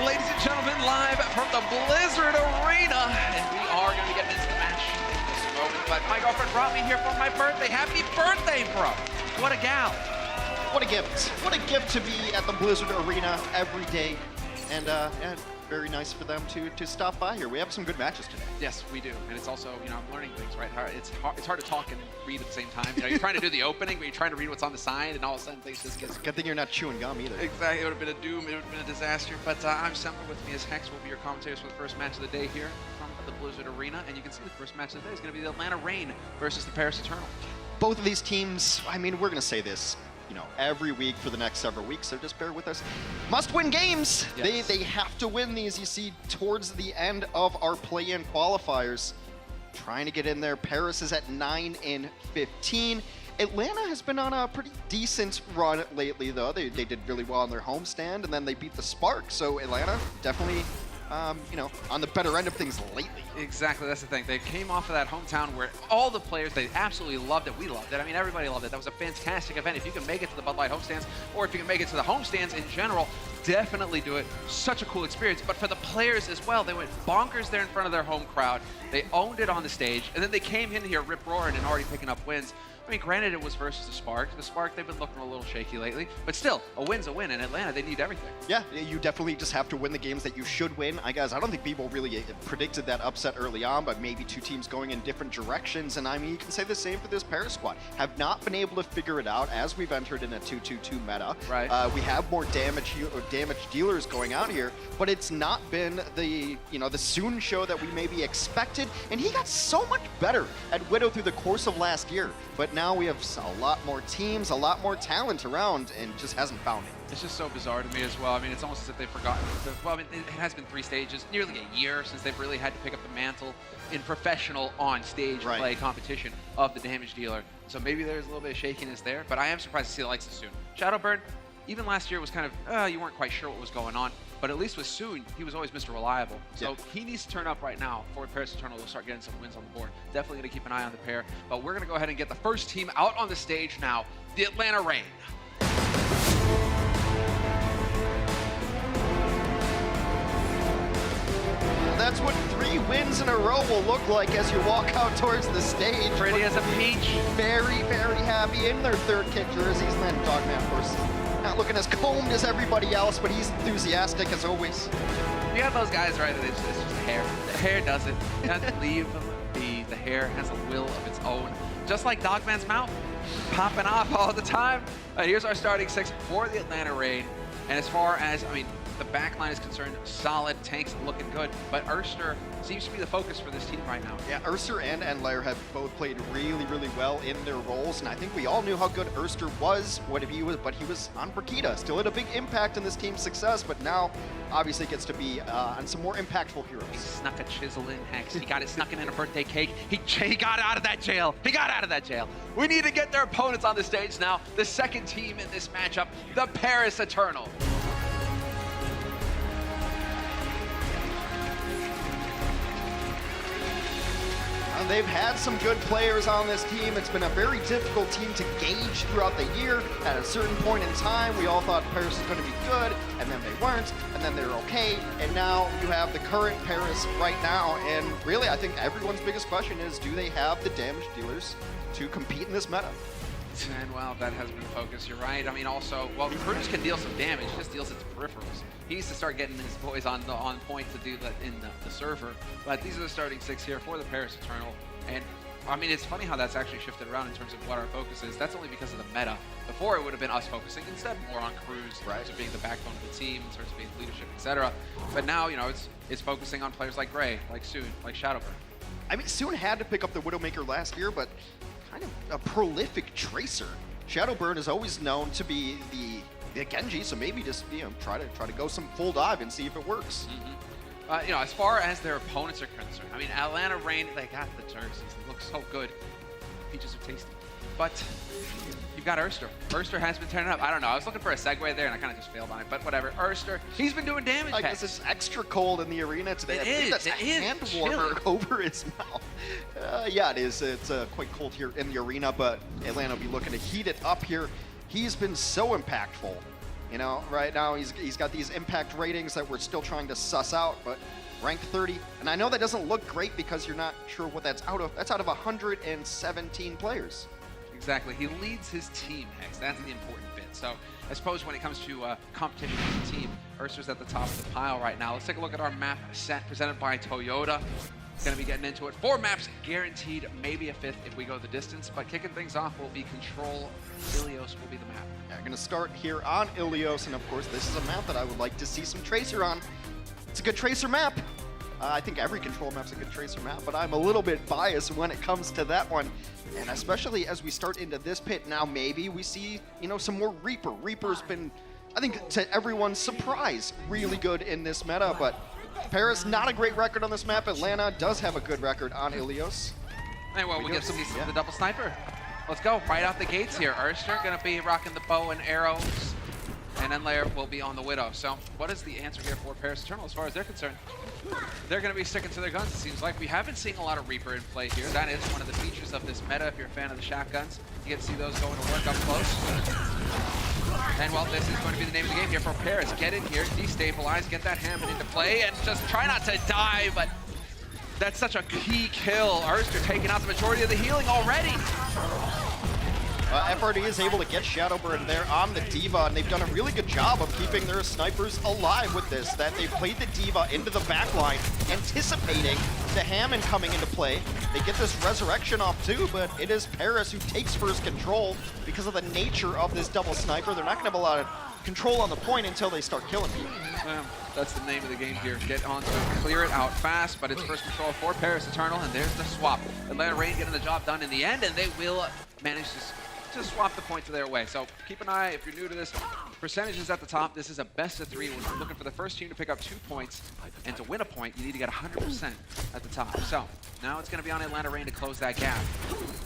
ladies and gentlemen, live from the Blizzard Arena. And we are going to be getting into the match in just a moment. But my girlfriend brought me here for my birthday. Happy birthday, bro. What a gal. What a gift. What a gift to be at the Blizzard Arena every day. And yeah, very nice for them to stop by here. We have some good matches today. Yes, we do. And it's also, you know, I'm learning things, right? It's hard to talk and read at the same time. You know, you're trying to do the opening, but you're trying to read what's on the side, and all of a sudden things just get... Good thing you're not chewing gum either. Exactly. It would have been a doom. It would have been a disaster. But I'm Semper. With me as Hex. Will be your commentators for the first match of the day here from the Blizzard Arena. And you can see the first match of the day is going to be the Atlanta Reign versus the Paris Eternal. Both of these teams, I mean, we're going to say this, you know, every week for the next several weeks, so just bear with us. Must-win games. Yes. They have to win these. You see, towards the end of our play-in qualifiers, trying to get in there. Paris is at 9-15. Atlanta has been on a pretty decent run lately, though. They did really well on their homestand, and then they beat the Spark. So Atlanta definitely, you know, on the better end of things lately. Exactly, that's the thing. They came off of that hometown where all the players, they absolutely loved it. We loved it. I mean, everybody loved it. That was a fantastic event. If you can make it to the Bud Light homestands, or if you can make it to the homestands in general, definitely do it. Such a cool experience. But for the players as well, they went bonkers there in front of their home crowd. They owned it on the stage, and then they came in here rip-roaring and already picking up wins. I mean, granted, it was versus the Spark. The Spark, they've been looking a little shaky lately, but still, a win's a win. In Atlanta, they need everything. Yeah, you definitely just have to win the games that you should win. I don't think people really predicted that upset early on, but maybe two teams going in different directions. And I mean, you can say the same for this Paris squad. Have not been able to figure it out as we've entered in a 2-2-2 meta. Right. We have more damage dealers going out here, but it's not been the, you know, the Soon show that we maybe expected. And he got so much better at Widow through the course of last year. But now we have a lot more teams, a lot more talent around, and just hasn't found it. It's just so bizarre to me as well. I mean, it's almost as if they've forgotten. Well, I mean, it has been 3 stages, nearly a year since they've really had to pick up the mantle in professional on-stage play competition of the damage dealer. So maybe there's a little bit of shakiness there, but I am surprised to see the likes of Soon. Shadowburn, even last year was kind of, you weren't quite sure what was going on. But at least with Soon, he was always Mr. Reliable. So he needs to turn up right now for Paris Eternal to start getting some wins on the board. Definitely going to keep an eye on the pair. But we're going to go ahead and get the first team out on the stage now, the Atlanta Reign. That's what 3 wins in a row will look like as you walk out towards the stage. Pretty as a peach. Very, very happy in their 3rd kit jerseys. And then Dogman, of course, not looking as combed as everybody else, but he's enthusiastic as always. You got those guys, right? It's just hair. The hair does it. It doesn't leave them be. The hair has a will of its own. Just like Dogman's mouth, popping off all the time. Here's our starting 6 for the Atlanta Reign. And as far as, I mean, the backline is concerned, solid, tanks looking good, but Erster seems to be the focus for this team right now. Yeah, Erster and Enlayer have both played really, really well in their roles, and I think we all knew how good Erster was, but he was on Brigida, still had a big impact in this team's success, but now obviously gets to be on some more impactful heroes. He snuck a chisel in, Hex. He got it snuck in a birthday cake. He got out of that jail. He got out of that jail. We need to get their opponents on the stage now. The second team in this matchup, the Paris Eternal. They've had some good players on this team. It's been a very difficult team to gauge throughout the year. At a certain point in time, we all thought Paris was going to be good, and then they weren't, and then they're okay, and now you have the current Paris right now, and really, I think everyone's biggest question is, do they have the damage dealers to compete in this meta? And well, that has been the focus, you're right. I mean, also, well, Cruz can deal some damage, he just deals its peripherals. He needs to start getting his boys on point to do that in the server. But these are the starting 6 here for the Paris Eternal. And I mean, it's funny how that's actually shifted around in terms of what our focus is. That's only because of the meta. Before, it would have been us focusing instead more on Cruz in terms of being the backbone of the team, in terms of being leadership, etc. But now, you know, it's focusing on players like Gray, like Soon, like Shadowburn. I mean, Soon had to pick up the Widowmaker last year, but kind of a prolific tracer. Shadowburn is always known to be the Genji, so maybe just, you know, try to go some full dive and see if it works. You know, as far as their opponents are concerned, I mean, Atlanta Reign, they got the jerseys. They look so good. Peaches are tasty. But you've got Erster. Erster has been turning up. I don't know. I was looking for a segue there, and I kind of just failed on it. But whatever. Erster, he's been doing damage. I guess it's extra cold in the arena today. It is. That's a hand warmer over his mouth. Yeah, it is. It's quite cold here in the arena, but Atlanta will be looking to heat it up here. He's been so impactful You know, right now he's got these impact ratings that we're still trying to suss out, but rank 30. And I know that doesn't look great because you're not sure what that's out of. That's out of 117 players. Exactly. He leads his team, Hex. That's the important bit. So I suppose when it comes to competition as a team, Erster's at the top of the pile right now. Let's take a look at our map set presented by Toyota. Going to be getting into it. 4 maps guaranteed, maybe a 5th if we go the distance. But kicking things off will be Control. Ilios will be the map. Yeah, going to start here on Ilios, and of course this is a map that I would like to see some Tracer on. It's a good Tracer map. I think every Control map's a good Tracer map, but I'm a little bit biased when it comes to that one. And especially as we start into this pit, now maybe we see, you know, some more Reaper. Reaper's been, I think to everyone's surprise, really good in this meta, but Paris, not a great record on this map. Atlanta does have a good record on Ilios. And well, we get to see the double sniper. Let's go, right out the gates here. Erster gonna be rocking the bow and arrows, and then Lair will be on the Widow. So what is the answer here for Paris Eternal as far as they're concerned? They're gonna be sticking to their guns, it seems like. We have been seeing a lot of Reaper in play here. That is one of the features of this meta. If you're a fan of the shotguns, you get to see those going to work up close. And well, this is going to be the name of the game here for Paris. Get in here, destabilize, get that Hammond into play, and just try not to die, but that's such a key kill. Erster taking out the majority of the healing already. FRD is able to get Shadowburn there on the D.Va, and they've done a really good job of keeping their snipers alive with this, that they've played the D.Va into the backline, anticipating the Hammond coming into play. They get this resurrection off too, but it is Paris who takes first control because of the nature of this double sniper. They're not going to have a lot of control on the point until they start killing people. That's the name of the game here. Get on to it, clear it out fast, but it's first control for Paris Eternal, and there's the swap. Atlanta Reign getting the job done in the end, and they will manage to swap the point to their way. So keep an eye, if you're new to this, percentages at the top. This is a best of 3. We're looking for the first team to pick up 2 points, and to win a point, you need to get 100% at the top. So now it's going to be on Atlanta Reign to close that gap.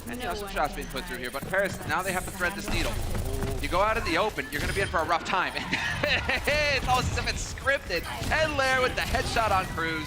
And you know, some shots being put through here, but Paris, now they have to thread this needle. You go out in the open, you're going to be in for a rough time. It's almost as if it's scripted. And Lair with the headshot on Cruz.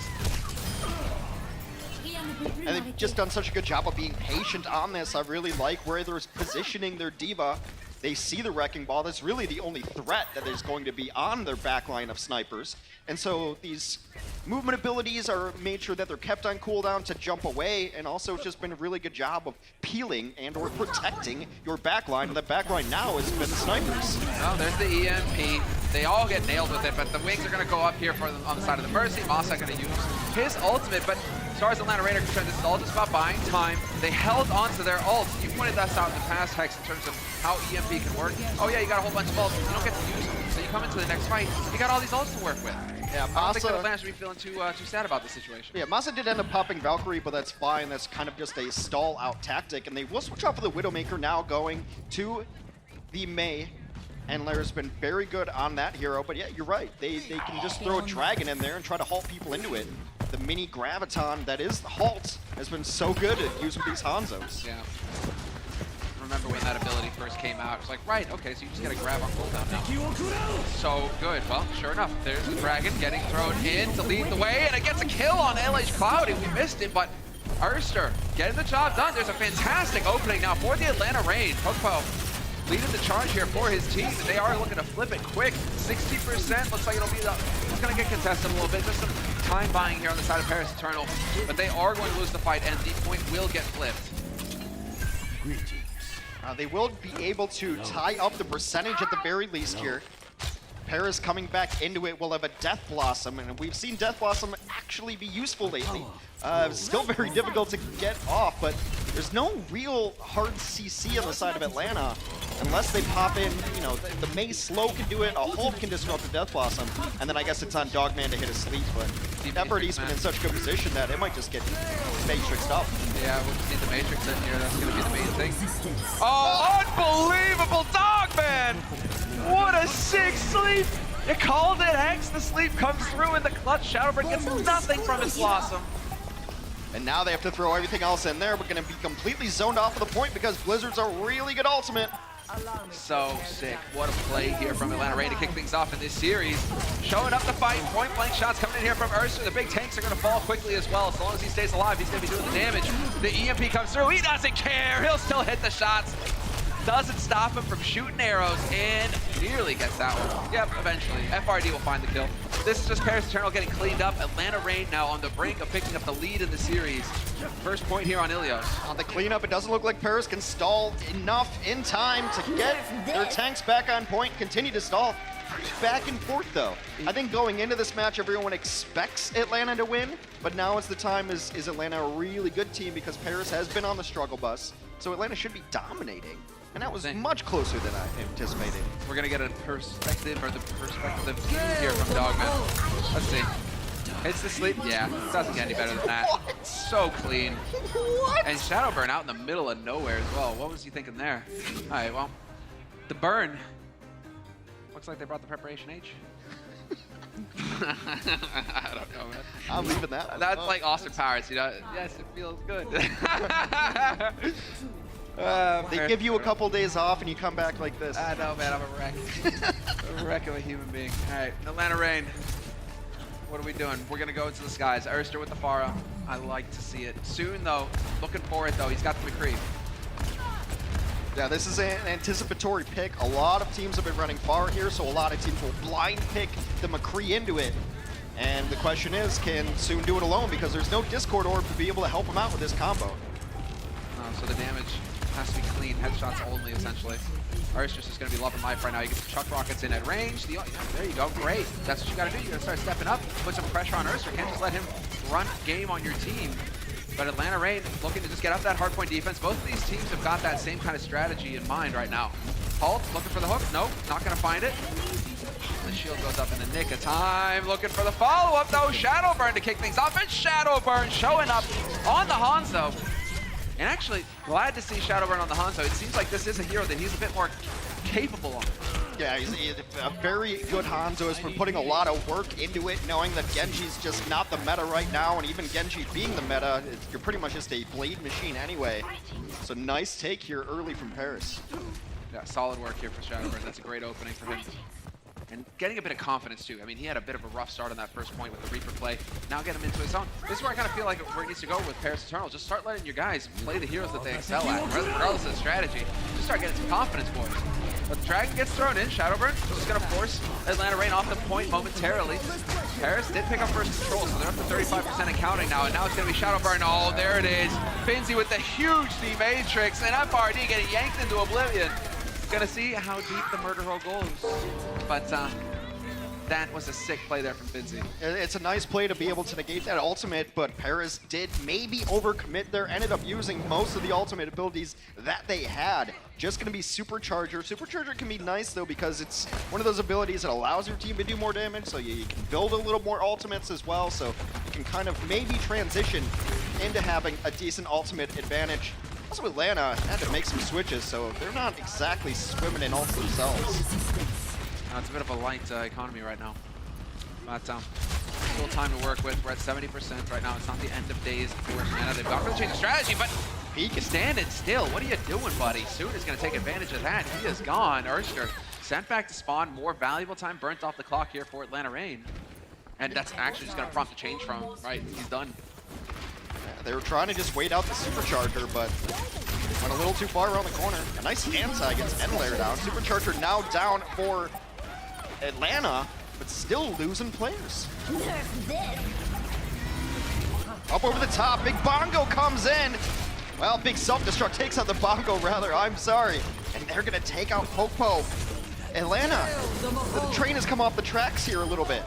And they've just done such a good job of being patient on this. I really like where they're positioning their D.Va. They see the Wrecking Ball. That's really the only threat that is going to be on their backline of snipers. And so these movement abilities are made sure that they're kept on cooldown to jump away, and also just been a really good job of peeling and or protecting your backline. And the backline now has been the snipers. Oh, there's the EMP. They all get nailed with it, but the wings are going to go up here for them on the side of the Mercy. Masa going to use his ultimate, but as far as Atlanta Reign are concerned, this is all just about buying time. They held on to their ults. You pointed that out in the past, Hex, in terms of how EMP can work. Oh yeah, you got a whole bunch of ults, you don't get to use them. So you come into the next fight, you got all these ults to work with. Yeah, I don't think that Atlanta should be feeling too sad about this situation. Yeah, Masa did end up popping Valkyrie, but that's fine. That's kind of just a stall-out tactic, and they will switch off of the Widowmaker now, going to the Mei. And Lair's been very good on that hero, but yeah, you're right. They can just throw a Dragon in there and try to halt people into it. The mini Graviton that is the halt has been so good at using these Hanzos. Yeah. Remember when that ability first came out, it's like, right, okay, so you just gotta grab on cooldown now. So good. Well, sure enough, there's the Dragon getting thrown in to lead the way, and it gets a kill on LH Cloudy. We missed it, but Erster getting the job done. There's a fantastic opening now for the Atlanta Reign. Popo leading the charge here for his team, and they are looking to flip it quick. 60%, looks like it'll be it's gonna get contested a little bit. Just some time buying here on the side of Paris Eternal, but they are going to lose the fight, and the point will get flipped. They will be able to tie up the percentage at the very least here. Paris coming back into it will have a Death Blossom, and we've seen Death Blossom actually be useful lately. Still very difficult to get off, but there's no real hard CC on the side of Atlanta unless they pop in, you know, the Mei slow can do it, a Hulk can disrupt the Death Blossom, and then I guess it's on Dogman to hit a sleep, but FRD's been in such a good position that it might just get Matrixed up. Yeah, we'll just need the Matrix in here, that's gonna be the main thing. Oh, unbelievable Dogman! What a sick sleep! You called it, Hex. The sleep comes through in the clutch. Shadowburn gets nothing from his Blossom. And now they have to throw everything else in there. We're going to be completely zoned off of the point because Blizzard's a really good ultimate. So sick. What a play here from Atlanta Reign to kick things off in this series. Showing up to fight. Point blank shots coming in here from Erster. The big tanks are going to fall quickly as well. As long as he stays alive, he's going to be doing the damage. The EMP comes through. He doesn't care. He'll still hit the shots. doesn't stop him from shooting arrows, and nearly gets that one. Yep, eventually. FRD will find the kill. This is just Paris Eternal getting cleaned up. Atlanta Reign now on the brink of picking up the lead in the series. First point here on Ilios. On the cleanup, it doesn't look like Paris can stall enough in time to get their tanks back on point, continue to stall. Back and forth, though. I think going into this match, everyone expects Atlanta to win, but now is the time. Is Atlanta a really good team because Paris has been on the struggle bus, so Atlanta should be dominating. And that was much closer than I anticipated. We're going to get a perspective, or the perspective of the team here from Dogman. Let's see. Hits the sleep. Yeah, doesn't get any better than that. What? So clean. What? And Shadowburn out in the middle of nowhere as well. What was he thinking there? All right, well, the burn. Looks like they brought the preparation H. I don't know, man. I'm leaving that one. That's like Austin Powers, you know? Yes, it feels good. They give you a couple days off and you come back like this. I know, man. I'm a wreck. A wreck of a human being. All right, Atlanta Reign. What are we doing? We're going to go into the skies. Erster with the Pharah. I like to see it. Soon, though. Looking for it, though. He's got the McCree. Yeah, this is an anticipatory pick. A lot of teams have been running Pharah here, so a lot of teams will blind pick the McCree into it. And the question is, can Soon do it alone? Because there's no Discord orb to be able to help him out with this combo. So the damage has to be clean. Headshots only, essentially. Erster's just going to be loving life right now. You get some chuck rockets in at range. There you go. Great. That's what you got to do. You got to start stepping up, put some pressure on Erster. Can't just let him run game on your team. But Atlanta Reign looking to just get up that hardpoint defense. Both of these teams have got that same kind of strategy in mind right now. Halt, looking for the hook. Nope, not going to find it. The shield goes up in the nick of time. Looking for the follow-up, though. Shadowburn to kick things off. And Shadowburn showing up on the Hanzo. And actually, glad to see Shadowburn on the Hanzo. It seems like this is a hero that he's a bit more capable on. Yeah, he's a very good Hanzo. Has been putting a lot of work into it, knowing that Genji's just not the meta right now, and even Genji being the meta, you're pretty much just a blade machine anyway. So nice take here early from Paris. Yeah, solid work here for Shadowburn. That's a great opening for him. And getting a bit of confidence, too. I mean, he had a bit of a rough start on that first point with the Reaper play. Now get him into his own. This is where I kind of feel like where it needs to go with Paris Eternal. Just start letting your guys play the heroes that they excel at, regardless of the strategy. Just start getting some confidence, boys. But the Dragon gets thrown in. Shadowburn just going to force Atlanta Reign off the point momentarily. Paris did pick up first control, so they're up to 35% and counting now. And now it's going to be Shadowburn. Oh, there it is. Finzi with the huge D-Matrix. And FRD getting yanked into oblivion. Gonna see how deep the murder hole goes. But that was a sick play there from Finzi. It's a nice play to be able to negate that ultimate, but Paris did maybe overcommit there, ended up using most of the ultimate abilities that they had. Just gonna be Supercharger. Supercharger can be nice though because it's one of those abilities that allows your team to do more damage, so you can build a little more ultimates as well, so you can kind of maybe transition into having a decent ultimate advantage. Also, Atlanta had to make some switches, so they're not exactly swimming in ults themselves. It's a bit of a light economy right now. But still time to work with. We're at 70% right now. It's not the end of days for Atlanta. They've gone for the change of strategy, but Peak is standing still. What are you doing, buddy? Soon is going to take advantage of that. He is gone. Erster sent back to spawn. More valuable time burnt off the clock here for Atlanta Reign. And that's actually just going to prompt a change from, right? He's done. They were trying to just wait out the Supercharger, but went a little too far around the corner. A nice anti gets N-Layer down. Supercharger now down for Atlanta, but still losing players. Up over the top, Big Bongo comes in. Well, Big Self-Destruct takes out the Bongo, rather, I'm sorry. And they're gonna take out Popo. Atlanta, the train has come off the tracks here a little bit.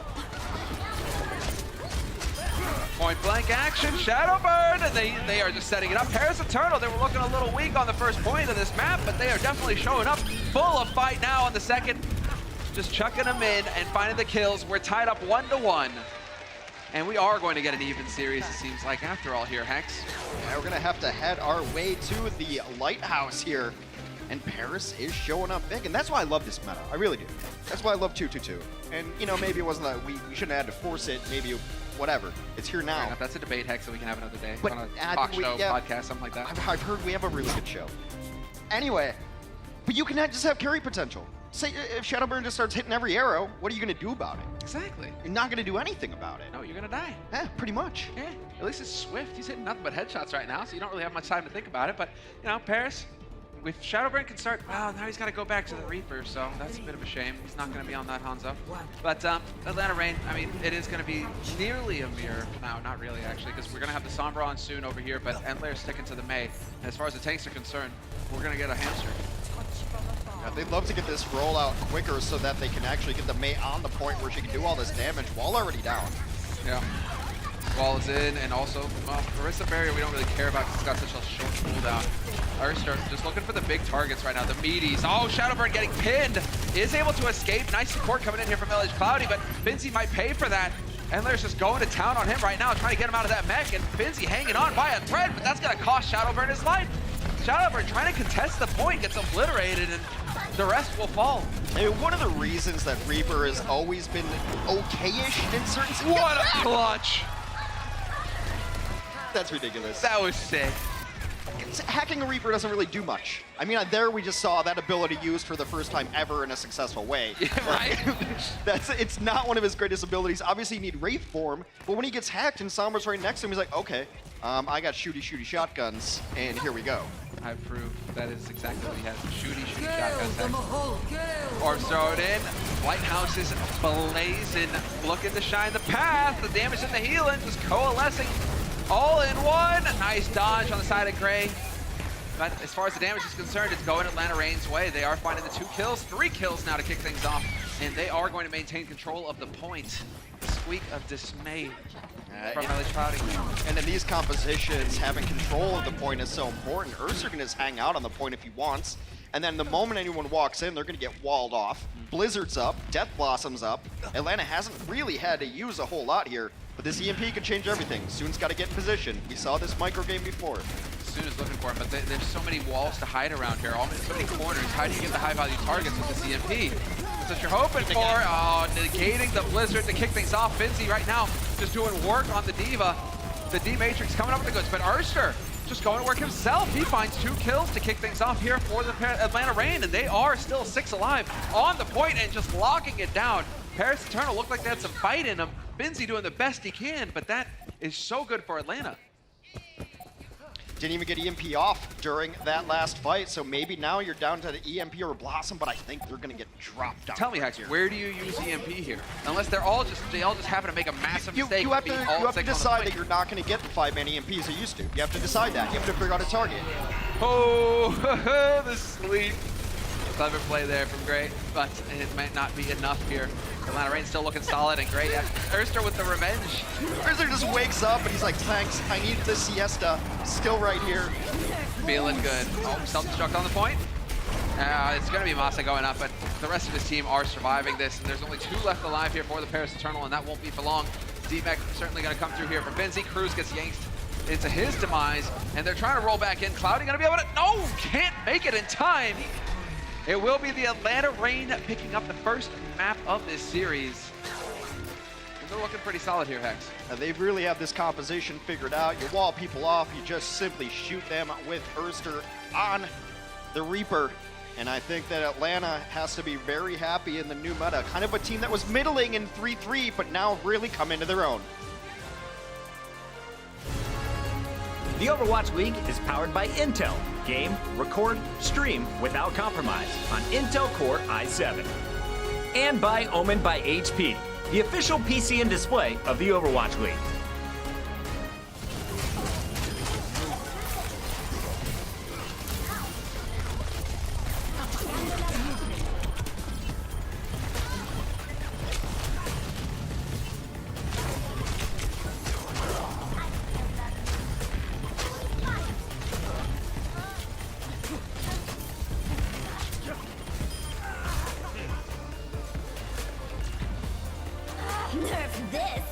Point blank action, Shadowburn, and they are just setting it up. Paris Eternal, they were looking a little weak on the first point of this map, but they are definitely showing up full of fight now on the second. Just chucking them in and finding the kills. We're tied up 1-1. And we are going to get an even series, it seems like, after all here, Hex. Yeah, we're gonna have to head our way to the Lighthouse here. And Paris is showing up big, and that's why I love this meta. I really do. That's why I love 2-2-2. And, you know, maybe it wasn't that we shouldn't have had to force it, maybe whatever. It's here now. Enough. That's a debate, Hex, so we can have another day. But on a talk show, podcast, something like that. I've heard we have a really good show. Anyway, but you can just have carry potential. Say if Shadowburn just starts hitting every arrow, what are you going to do about it? Exactly. You're not going to do anything about it. No, you're going to die. Yeah, pretty much. Yeah, at least it's Swift. He's hitting nothing but headshots right now, so you don't really have much time to think about it. But, you know, Paris, if Shadowburn can start, well, now he's got to go back to the Reaper, so that's a bit of a shame. He's not going to be on that Hanzo. But Atlanta Reign, I mean, it is going to be nearly a mirror. No, not really, actually, because we're going to have the Sombra on soon over here, but Endlair's sticking to the Mei. And as far as the tanks are concerned, we're going to get a hamster. Yeah, they'd love to get this rollout quicker so that they can actually get the Mei on the point where she can do all this damage while already down. Yeah. Wall is in, and also, well, Orisa Barrier we don't really care about because it's got such a short cooldown. Erster just looking for the big targets right now, the meaties. Oh, Shadowburn getting pinned. Is able to escape. Nice support coming in here from LH Cloudy, but Finzi might pay for that. Endler's just going to town on him right now, trying to get him out of that mech, and Finzi hanging on by a thread, but that's going to cost Shadowburn his life. Shadowburn trying to contest the point, gets obliterated, and the rest will fall. And one of the reasons that Reaper has always been okay-ish in certain situations. What a clutch! That's ridiculous. That was sick. Hacking a Reaper doesn't really do much. I mean, there we just saw that ability used for the first time ever in a successful way. Yeah, right? It's not one of his greatest abilities. Obviously, you need Wraith form, but when he gets hacked and Sombra's right next to him, he's like, okay, I got shooty shotguns, and here we go. I prove that is exactly what he has. Shooty shotguns. Orbs throw it in. Lighthouse is blazing, looking to shine the path. The damage and the healing just coalescing all in one. Nice dodge on the side of Gray. But as far as the damage is concerned, it's going Atlanta Reign's way. They are finding the 2 kills, 3 kills now to kick things off, and they are going to maintain control of the point. The squeak of dismay from LH Cloudy. And in these compositions, having control of the point is so important. Erster can just hang out on the point if he wants, and then the moment anyone walks in, they're going to get walled off. Blizzard's up, Death Blossom's up. Atlanta hasn't really had to use a whole lot here, but this EMP could change everything. Soon's got to get in position. We saw this micro game before. Soon is looking for him, but there's so many walls to hide around here, so many corners. How do you get the high-value targets with this EMP? That's what you're hoping for. Oh, negating the Blizzard to kick things off. Finzi right now just doing work on the Diva. The D-Matrix coming up with the goods, but Erster just going to work himself. He finds 2 kills to kick things off here for the Atlanta Reign, and they are still 6 alive on the point and just locking it down. Paris Eternal looked like they had some fight in them. Finzi doing the best he can, but that is so good for Atlanta. Didn't even get EMP off during that last fight, so maybe now you're down to the EMP or Blossom, but I think they're going to get dropped down. Tell me, Hex, where do you use EMP here? Unless they all just happen to make a massive mistake. You have to decide that you're not going to get the 5-man EMPs you used to. You have to decide that. You have to figure out a target. Oh, the sleep. Clever play there from Gray, but it might not be enough here. Atlanta Reign still looking solid and great. Erster with the revenge. Erster just wakes up and he's like, thanks, I need the siesta. Still right here. Feeling good. Oh, self-destruct on the point. It's going to be Masa going up, but the rest of his team are surviving this, and there's only 2 left alive here for the Paris Eternal, and that won't be for long. D-Mech certainly going to come through here for Finzi. Cruz gets yanked into his demise, and they're trying to roll back in. Cloudy going to be able to... No! Can't make it in time! It will be the Atlanta Reign picking up the first map of this series. And they're looking pretty solid here, Hex. They really have this composition figured out. You wall people off, you just simply shoot them with Erster on the Reaper. And I think that Atlanta has to be very happy in the new meta. Kind of a team that was middling in 3-3, but now really come into their own. The Overwatch League is powered by Intel. Game, record, stream without compromise on Intel Core i7. And by Omen by HP, the official PC and display of the Overwatch League. Nerf this!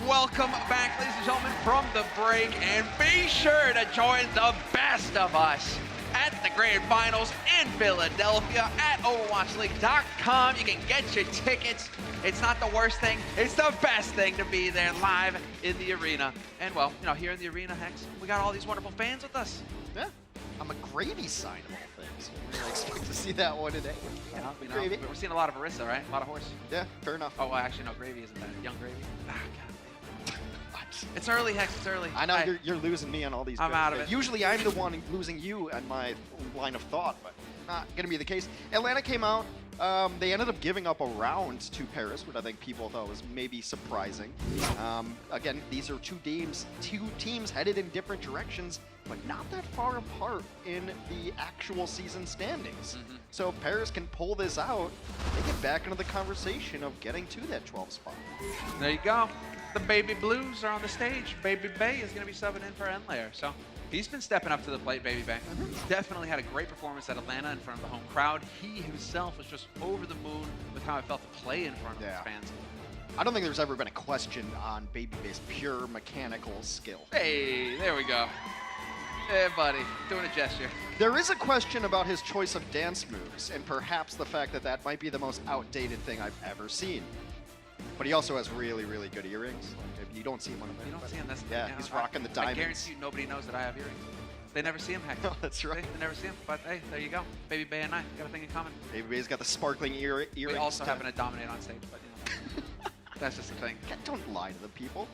Welcome back, ladies and gentlemen, from the break, and be sure to join the best of us at the Grand Finals in Philadelphia at OverwatchLeague.com. You can get your tickets. It's not the worst thing, it's the best thing to be there live in the arena. And well, you know, here in the arena, Hex, we got all these wonderful fans with us. Yeah, I'm a gravy sign of all things. We really expect to see that one today. Yeah, you know, Gravy. we're seeing a lot of Arissa, right? A lot of horse. Yeah, fair enough. Oh, well, actually, no, Gravy isn't that. Young Gravy. Ah, God. It's early, Hex, it's early. I know you're losing me on all these. I'm out of it. Usually I'm the one losing you and my line of thought, but not going to be the case. Atlanta came out. They ended up giving up a round to Paris, which I think people thought was maybe surprising. Again, these are two teams headed in different directions, but not that far apart in the actual season standings. So if Paris can pull this out, they get back into the conversation of getting to that 12th spot. There you go. The Baby Blues are on the stage. Baby Bay is going to be subbing in for Enlayer. So he's been stepping up to the plate, Baby Bay. Definitely had a great performance at Atlanta in front of the home crowd. He himself was just over the moon with how it felt to play in front of his fans. I don't think there's ever been a question on Baby Bay's pure mechanical skill. Hey, there we go. Hey, buddy, doing a gesture. There is a question about his choice of dance moves, and perhaps the fact that that might be the most outdated thing I've ever seen. But he also has really, really good earrings. Like, you don't see him on him. You don't see him. That's the yeah, thing, you he's know, rocking the diamonds. I guarantee you nobody knows that I have earrings. They never see him, Heck. No, that's right. They never see him. But hey, there you go. Baby Bay and I got a thing in common. Baby Bay's got the sparkling earrings. We also happen to dominate on stage, but you know, that's just the thing. Don't lie to the people.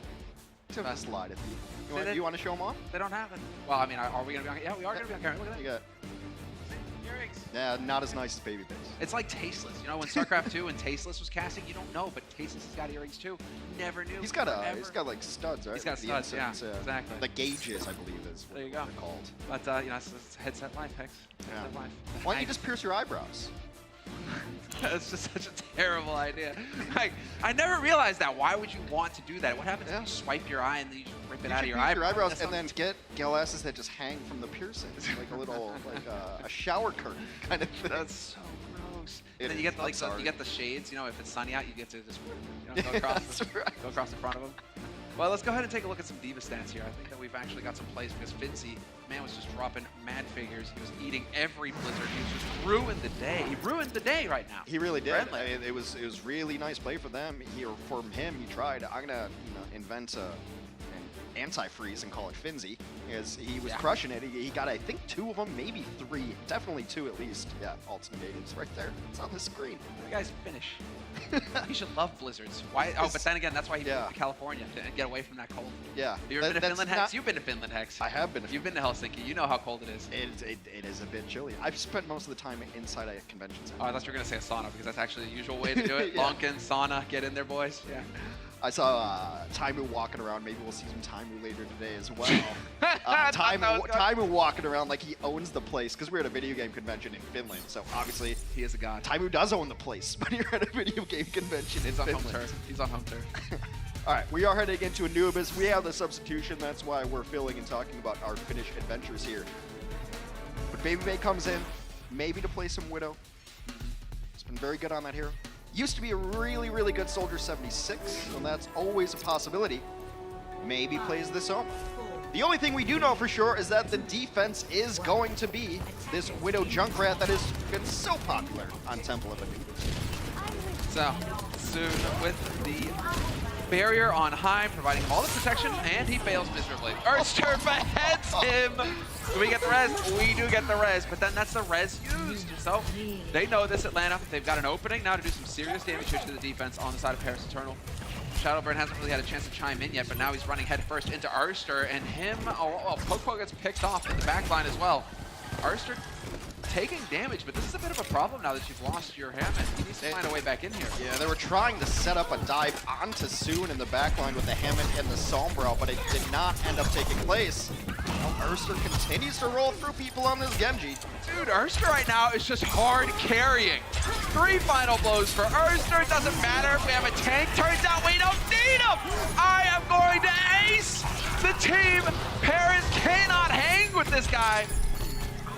Don't just lie to people. They You want to show them off? They don't have it. Well, I mean, are we going to be on? Yeah, we are going to be on camera. Look at that. You got, Earrings. yeah, not as nice as Baby Bay's. It's like Tasteless. You know, when StarCraft 2 and Tasteless was casting, you don't know, but Tasteless has got earrings too. Never knew. He's got like studs, right? He's got The studs, yeah, inserts, exactly. The gauges, I believe, is what There you go. they're called. But you know, it's headset life, Hex. Headset life. Why don't you just pierce your eyebrows? That's just such a terrible idea. Like, I never realized that. Why would you want to do that? What happens if you swipe your eye and then you just rip it out of your eyebrows? And then get glasses that just hang from the piercings, like a little, like a shower curtain kind of thing. That's so gross. And then you get the, you get the shades. You know, if it's sunny out, you get to just go across, go across the front of them. Well, let's go ahead and take a look at some Diva stats here. I think that we've actually got some plays because Finzi, man, was just dropping mad figures. He was eating every Blizzard. He was just ruined the day. He ruined the day right now. He really did. I mean, it was really nice play for them. For him, he tried. I'm gonna invent an anti-freeze and call it Finzi, because he was crushing it. He got, I think, 2 of them, maybe 3, definitely 2 at least. Yeah, alts negatives right there. It's on the screen. The guy's Finnish. He should love blizzards. Why? Oh, but then again, that's why he moved to California to get away from that cold. Yeah. Have you ever been to Finland, Hex? You've been to Finland, Hex. I have been. You've been to Helsinki. You know how cold it is. It is a bit chilly. I've spent most of the time inside a convention center. Oh, I thought you were going to say a sauna, because that's actually the usual way to do it. Lonkin, sauna, get in there, boys. Yeah. I saw Taimu walking around. Maybe we'll see some Taimu later today as well. Taimu walking around like he owns the place, because we're at a video game convention in Finland. So obviously he is a god. Taimu does own the place, but you're at a video game convention in Finland. Home turf. He's on home turf. All right, we are heading into Anubis. We have the substitution. That's why we're filling and talking about our Finnish adventures here. But Baby Bay comes in, maybe to play some Widow. It's been very good on that hero. Used to be a really, really good Soldier 76, and that's always a possibility. Maybe plays this home. The only thing we do know for sure is that the defense is going to be this Widow Junkrat that has been so popular on Temple of Anubis. So, soon with the barrier on high, providing him all the protection, and he fails miserably. Erster beheads him! Do we get the res? We do get the res, but then that's the res used. So they know this, Atlanta. They've got an opening now to do some serious damage here to the defense on the side of Paris Eternal. Shadowburn hasn't really had a chance to chime in yet, but now he's running headfirst into Erster, and him, Poke gets picked off in the back line as well. Erster taking damage, but this is a bit of a problem now that you've lost your Hammond. He needs to find a way back in here. Yeah, they were trying to set up a dive onto Soon in the backline with the Hammond and the Sombra, but it did not end up taking place. Erster continues to roll through people on this Genji. Dude, Erster right now is just hard carrying. 3 final blows for Erster. Doesn't matter if we have a tank. Turns out we don't need him. I am going to ace the team. Paris cannot hang with this guy.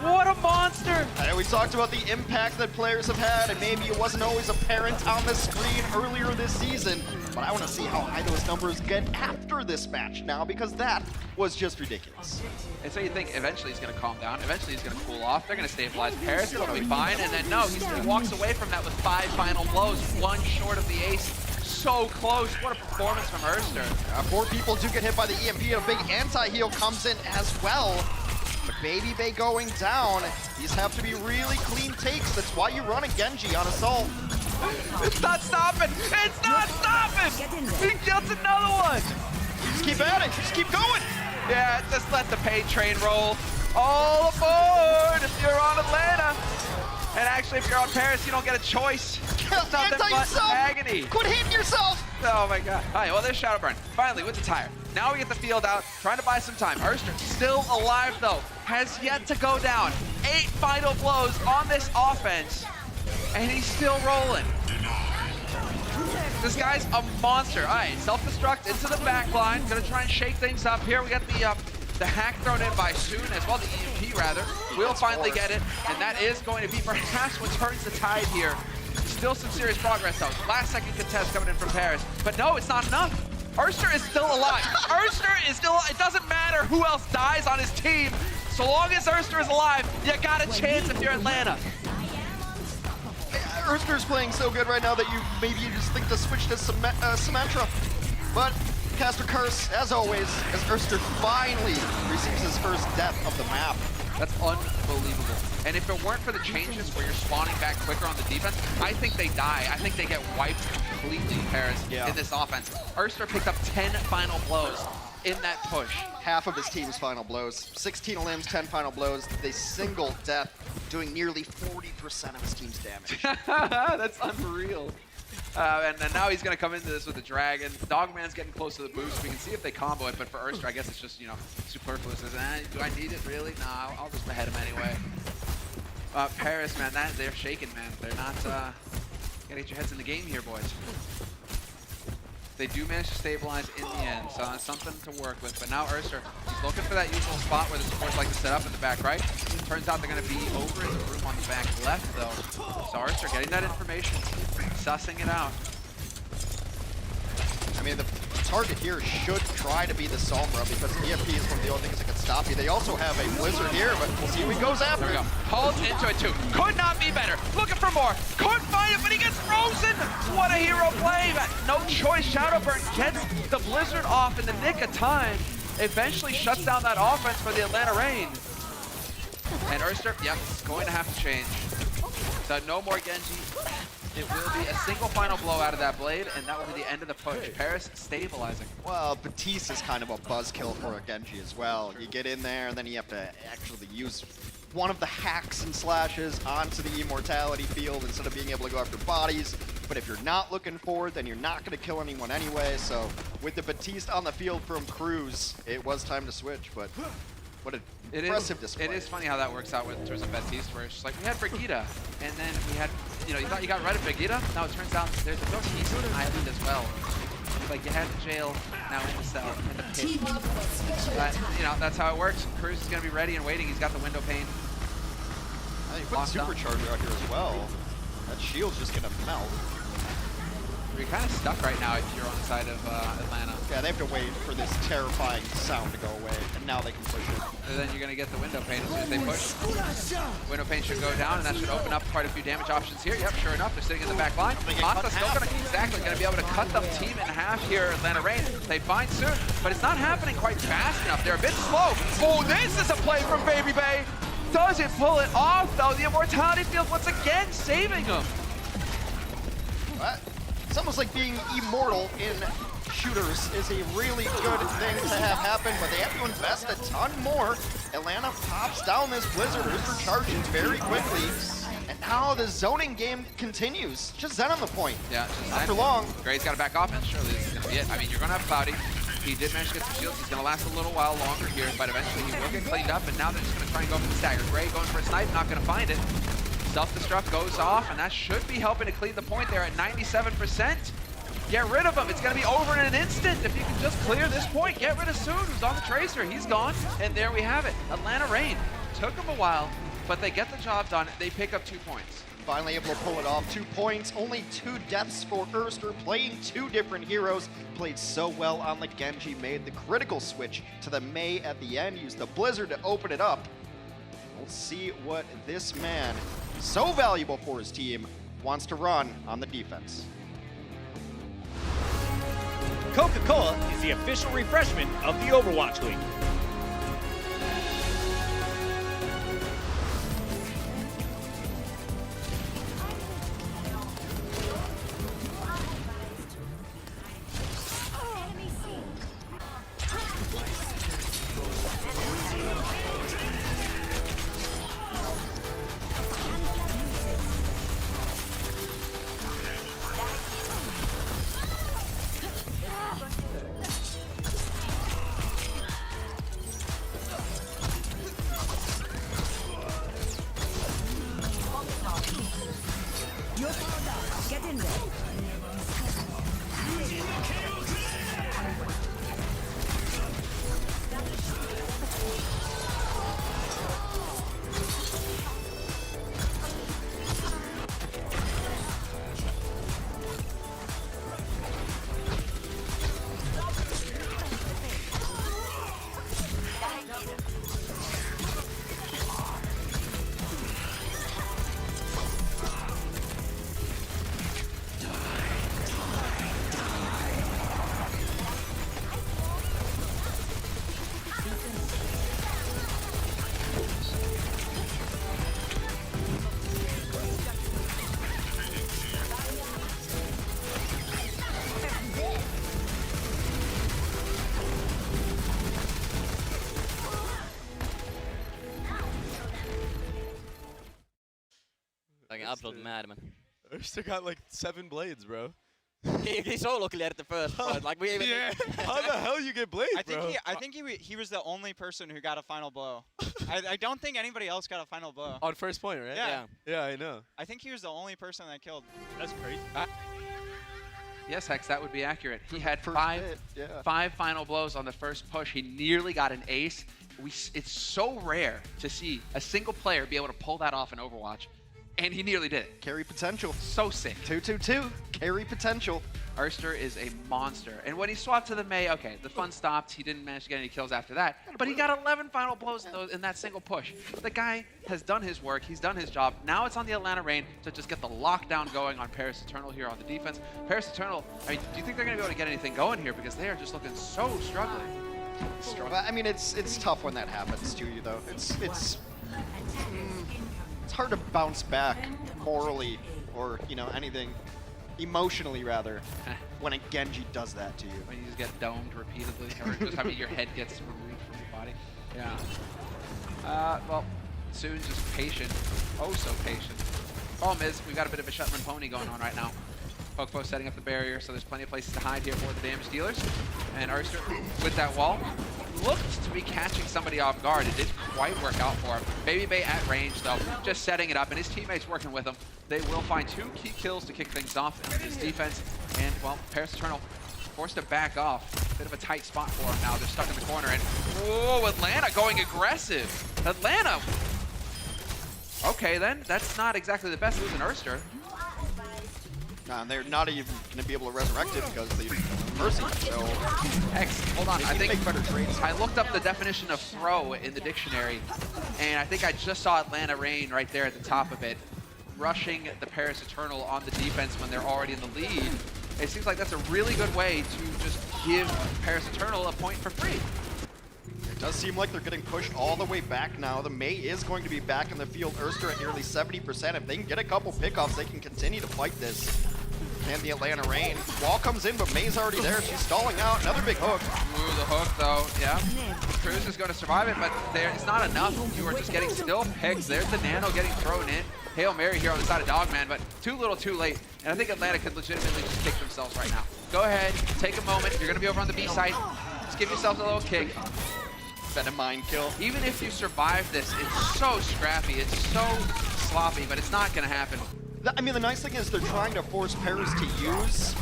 What a monster! We talked about the impact that players have had, and maybe it wasn't always apparent on the screen earlier this season, but I want to see how high those numbers get after this match now, because that was just ridiculous. And so you think eventually he's going to calm down, eventually he's going to cool off, they're going to stabilize Paris, it'll be fine, and then no, he walks away from that with 5 final blows, 1 short of the ace. So close. What a performance from Erster. 4 people do get hit by the EMP, and a big anti-heal comes in as well. But Baby Bay going down. These have to be really clean takes. That's why you run a Genji on Assault. It's not stopping! It's not stopping! He gets another one! Just keep at it. Just keep going. Yeah, just let the paid train roll. All aboard if you're on Atlanta. And actually, if you're on Paris, you don't get a choice. It's nothing but agony. Quit hitting yourself! Oh my god. All right, well, there's Shadowburn. Finally, with the tire. Now we get the field out, trying to buy some time. Erster, still alive though, has yet to go down. 8 final blows on this offense, and he's still rolling. This guy's a monster. All right, self-destruct into the back line. Gonna try and shake things up here. We got the hack thrown in by Soon as well, the EMP rather. We'll finally get it, and that is going to be perhaps what turns the tide here. Still some serious progress though. Last second contest coming in from Paris, but no, it's not enough. Erster is still alive. Erster is still, it doesn't matter who else dies on his team. So long as Erster is alive, you got a chance if you're Atlanta. Erster's playing so good right now that you just think to switch to Symmetra. But Caster Curse, as always, as Erster finally receives his first death of the map. That's unbelievable. And if it weren't for the changes where you're spawning back quicker on the defense, I think they die. I think they get wiped completely, Paris, in this offense. Erster picked up 10 final blows in that push. Half of his team's final blows. 16 limbs, 10 final blows. They single death, doing nearly 40% of his team's damage. That's unreal. And then now he's going to come into this with the Dragon. Dogman's getting close to the boost. We can see if they combo it, but for Erster, I guess it's just, you know, superfluous. Do I need it, really? Nah, I'll just behead him anyway. Paris, man, they're shaking, man. They're not, gotta get your heads in the game here, boys. They do manage to stabilize in the end, so that's something to work with. But now Erster, he's looking for that usual spot where the supports like to set up in the back right. Turns out they're going to be over in the room on the back left, though. So Erster getting that information, sussing it out. I mean, the target here should try to be the Sombra because EMP is one of the only things that can stop you. They also have a Blizzard here, but we'll see who he goes after. There we go. Holds into it too. Could not be better. Looking for more. Couldn't find it, but he gets frozen. What a hero play. But no choice. Shadowburn gets the Blizzard off in the nick of time. Eventually shuts down that offense for the Atlanta Reign. And Erster, yep, it's going to have to change. So no more Genji. It will be a single final blow out of that blade, and that will be the end of the push. Paris stabilizing. Well, Batiste is kind of a buzzkill for a Genji as well. You get in there, and then you have to actually use one of the hacks and slashes onto the immortality field instead of being able to go after bodies. But if you're not looking for it, then you're not going to kill anyone anyway. So with the Batiste on the field from Cruz, it was time to switch, but what an impressive display. It is funny how that works out in terms of Batiste, where it's just like, we had Brigitte, and then we had, you know, you thought you got rid of Brigitte. Now it turns out there's a Batiste island as well. It's like you had the jail, now in the cell, in the pit. But, you know, that's how it works. Cruz is going to be ready and waiting. He's got the window pane. You put Supercharger out here as well. That shield's just going to melt. You're kind of stuck right now if you're on the side of Atlanta. Yeah, they have to wait for this terrifying sound to go away, and now they can push it. And then you're going to get the window pane as soon as they push. Window pane should go down, and that should open up quite a few damage options here. Yep, sure enough, they're sitting in the back line. Monta's still going to be able to cut the team in half here, Atlanta Reign. They find soon, but it's not happening quite fast enough. They're a bit slow. Oh, this is a play from Baby Bay. Does it pull it off, though? The Immortality Field once again saving him. What? It's almost like being immortal in shooters is a really good thing to have happen, but they have to invest a ton more. Atlanta pops down this Blizzard. Erster charges very quickly. And now the zoning game continues. Just Zen on the point. Yeah, not for long. Gray's got to back off, and surely this is going to be it. I mean, you're going to have Cloudy. He did manage to get some shields. He's going to last a little while longer here, but eventually he will get cleaned up, and now they're just going to try and go for the stagger. Gray going for a snipe, not going to find it. Self-destruct goes off, and that should be helping to clean the point there at 97%. Get rid of him. It's going to be over in an instant. If you can just clear this point, get rid of Soon, who's on the Tracer. He's gone, and there we have it. Atlanta Reign. Took them a while, but they get the job done. They pick up 2 points. Finally able to pull it off. 2 points, only 2 deaths for Erster, playing 2 different heroes. Played so well on the Genji, made the critical switch to the Mei at the end, used the Blizzard to open it up. We'll see what this man, so valuable for his team, wants to run on the defense. Coca-Cola is the official refreshment of the Overwatch League. Get in there. Like an absolute madman. Erster got like 7 blades, bro. He's so lucky at the first part. Like we even. Yeah. How the hell you get blades, bro? I think he was the only person who got a final blow. I don't think anybody else got a final blow. On first point, right? Yeah. Yeah, I know. I think he was the only person that killed. That's crazy. Yes, Hex, that would be accurate. He had First five hit, yeah. final blows on the first push. He nearly got an ace. It's so rare to see a single player be able to pull that off in Overwatch, and he nearly did it. Carry potential. So sick. 2-2-2. Carry potential. Erster is a monster. And when he swapped to the Mei, okay, the fun stopped. He didn't manage to get any kills after that. But he got 11 final blows in that single push. The guy has done his work. He's done his job. Now it's on the Atlanta Reign to just get the lockdown going on Paris Eternal here on the defense. Paris Eternal, I mean, do you think they're going to be able to get anything going here? Because they are just looking so struggling. I mean, it's tough when that happens to you, though. It's hard to bounce back morally or, you know, anything. Emotionally, rather, when a Genji does that to you. When you just get domed repeatedly, or just, I mean, your head gets removed from your body. Yeah. Well, Soon just patient. Oh, so patient. Problem is, we've got a bit of a Shetland pony going on right now. Pokepo setting up the barrier, so there's plenty of places to hide here for the damage dealers. And Erster, with that wall, looked to be catching somebody off guard. It didn't quite work out for him. Baby Bay at range, though, just setting it up, and his teammates working with him. They will find 2 key kills to kick things off in his defense. And, well, Paris Eternal forced to back off. Bit of a tight spot for him now. They're stuck in the corner, and whoa, Atlanta going aggressive. Atlanta. Okay, then. That's not exactly the best losing Erster. And they're not even going to be able to resurrect it because they mercy. So X, hold on. they I can think make better trades. I looked up the definition of throw in the dictionary, and I think I just saw Atlanta Reign right there at the top of it, rushing the Paris Eternal on the defense when they're already in the lead. It seems like that's a really good way to just give Paris Eternal a point for free. It does seem like they're getting pushed all the way back now. The Mei is going to be back in the field. Erster at nearly 70%. If they can get a couple pickoffs, they can continue to fight this. And the Atlanta Reign. Wall comes in, but Mei's already there. She's stalling out. Another big hook. Ooh, the hook though, yeah. Cruz is going to survive it, but it's not enough. You are just getting still picks. There's the nano getting thrown in. Hail Mary here on the side of Dogman, but too little too late. And I think Atlanta could legitimately just kick themselves right now. Go ahead, take a moment. You're going to be over on the B site. Just give yourselves a little kick. Been a mind kill. Even if you survive this, it's so scrappy, it's so sloppy, but it's not going to happen. I mean, the nice thing is they're trying to force Paris to use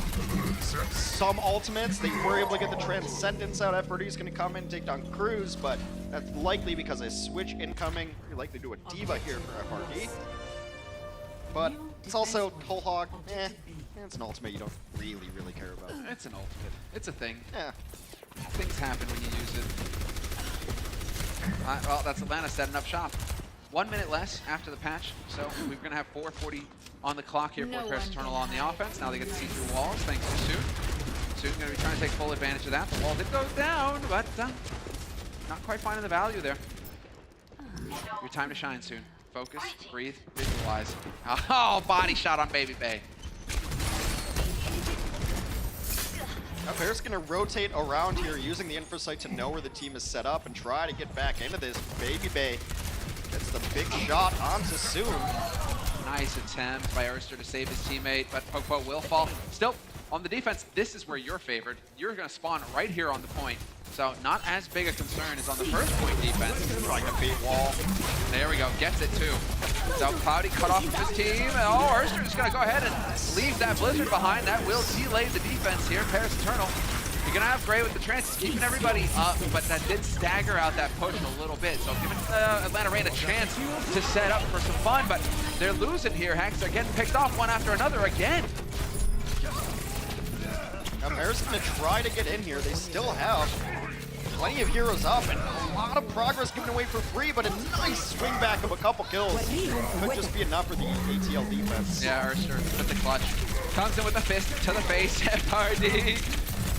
some ultimates. They were able to get the Transcendence out. FRD is going to come in and take down Cruz, but that's likely because a switch incoming. You're likely to do a Diva here for FRD. But it's also Whole Hog. It's an ultimate you don't really care about. It's an ultimate. It's a thing. Yeah. Things happen when you use it. Well, that's Atlanta setting up shop. 1 minute less after the patch, so we're going to have 4:40 on the clock here for Paris Eternal on the offense. Now they get to see through walls thanks to Soon. Soon going to be trying to take full advantage of that. The wall did go down, but not quite finding the value there. Your time to shine, Soon. Focus, breathe, visualize. Oh, body shot on Baby Bay. Now Paris going to rotate around here using the Infrasight to know where the team is set up and try to get back into this. Baby Bay gets the big shot onto Soon. Nice attempt by Erster to save his teammate, but Popo will fall. Still, on the defense, this is where you're favored. You're going to spawn right here on the point. So not as big a concern as on the first point defense. Trying to beat Wall. There we go, gets it too. So Cloudy cut off of his team. Oh, Erster is going to go ahead and leave that Blizzard behind. That will delay the defense here. Paris Eternal. You're going to have Gray with the trances, keeping everybody up, but that did stagger out that push a little bit. So giving Atlanta Reign a chance to set up for some fun, but they're losing here, Hex. They're getting picked off one after another again. Now Paris is going to try to get in here. They still have plenty of heroes up and a lot of progress given away for free, but a nice swing back of a couple kills could just be enough for the ATL defense. Yeah, Erster with the clutch. Comes in with a fist to the face. FRD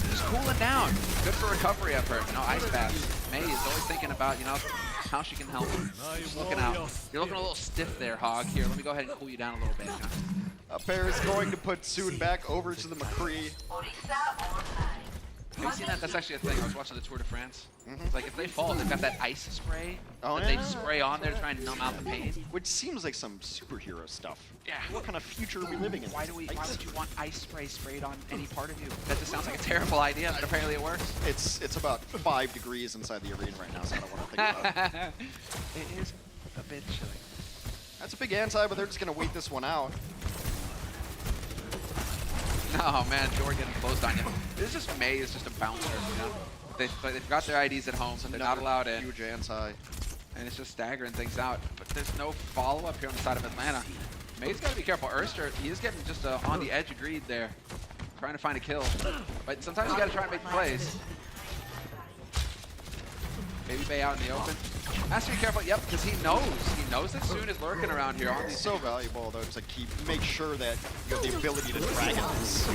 just cooling down. Good for recovery effort. You know, ice bath. May is always thinking about, you know, how she can help. Just looking out. You're looking a little stiff there, Hog. Here, let me go ahead and cool you down a little bit. You know? Paris going to put Soon back over to the McCree. Have you seen that? That's actually a thing. I was watching the Tour de France. It's like if they fall, they've got that ice spray that they spray on there trying to numb out the pain. Which seems like some superhero stuff. Yeah. What kind of future are we living in? Why would you want ice spray sprayed on any part of you? That just sounds like a terrible idea, but apparently it works. It's about 5 degrees inside the arena right now, so I don't want to think about it. It is a bit chilly. That's a big anti, but they're just going to wait this one out. Oh man, Jor getting closed on you. This is just May is just a bouncer, you know? They've got their IDs at home, so they're not allowed in. Huge anti. And it's just staggering things out. But there's no follow-up here on the side of Atlanta. May's got to be careful. Erster, he is getting just on the edge of greed there. Trying to find a kill. But sometimes you got to try and make plays. Baby Bay out in the open. Has to be careful, yep, because he knows that Soon is lurking around here on It's these. so valuable, though, to make sure that you have the ability to dragon this.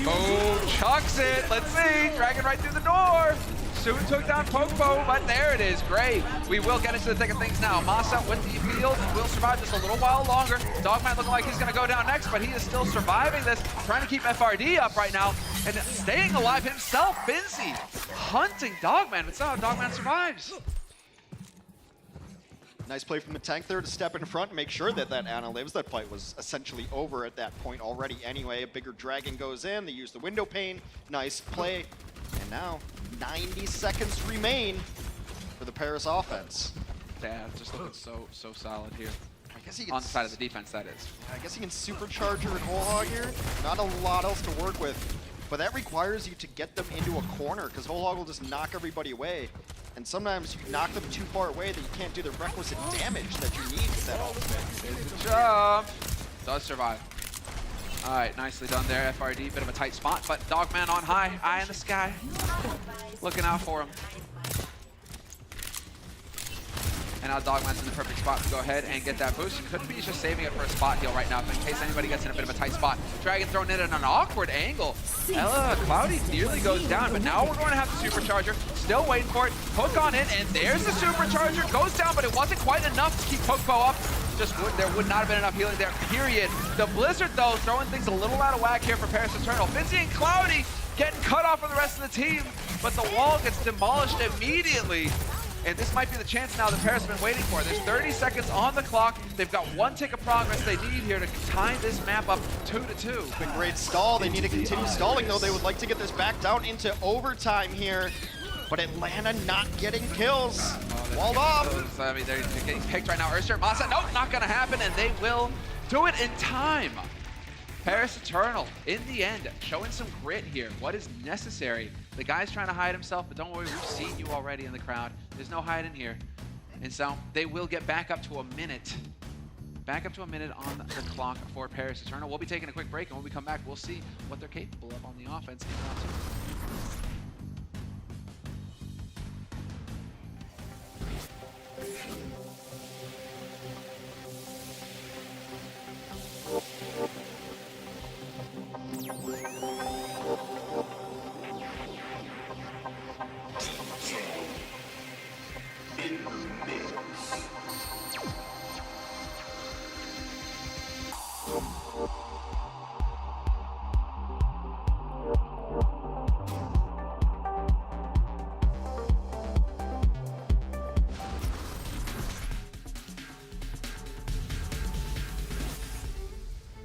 Oh, chucks it. Let's see. Dragon right through the door. Soon took down Popo, but there it is. Great. We will get into the thick of things now. Masa with the field will survive this a little while longer. Dogman looking like he's going to go down next, but he is still surviving this. Trying to keep FRD up right now and staying alive himself. Binzy hunting Dogman, but somehow Dogman survives. Nice play from the tank there to step in front and make sure that Ana lives. That fight was essentially over at that point already anyway. A bigger dragon goes in. They use the window pane. Nice play. And now 90 seconds remain for the Paris offense. Yeah, just looking so solid here. I guess he can On the side of the defense, that is. I guess he can supercharger and whole hog here. Not a lot else to work with. But that requires you to get them into a corner because whole hog will just knock everybody away. And sometimes you knock them too far away that you can't do the requisite damage that you need with that ultimate. There's the jump. Does survive. All right, nicely done there, FRD. Bit of a tight spot, but Dogman on high, eye in the sky. Looking out for him. And now Dogman's in the perfect spot to go ahead and get that boost. Could be just saving it for a spot heal right now, in case anybody gets in a bit of a tight spot. Dragon thrown in at an awkward angle. Cloudy nearly goes down, but now we're going to have the supercharger. Still waiting for it. Hook on in, and there's the supercharger. Goes down, but it wasn't quite enough to keep Pokepo up. There would not have been enough healing there, period. The Blizzard, though, throwing things a little out of whack here for Paris Eternal. Fizzy and Cloudy getting cut off from the rest of the team, but the wall gets demolished immediately. And this might be the chance now that Paris has been waiting for. There's 30 seconds on the clock. They've got one tick of progress they need here to tie this map up 2-2. It's been great stall. They need to continue stalling, though. They would like to get this back down into overtime here. But Atlanta not getting kills. Walled off. I mean, they're getting picked right now. Erster, Masa, nope, not going to happen. And they will do it in time. Paris Eternal, in the end, showing some grit here. What is necessary? The guy's trying to hide himself, but don't worry, we've seen you already in the crowd. There's no hiding here. And so they will get back up to a minute. Back up to a minute on the clock for Paris Eternal. We'll be taking a quick break, and when we come back, we'll see what they're capable of on the offense.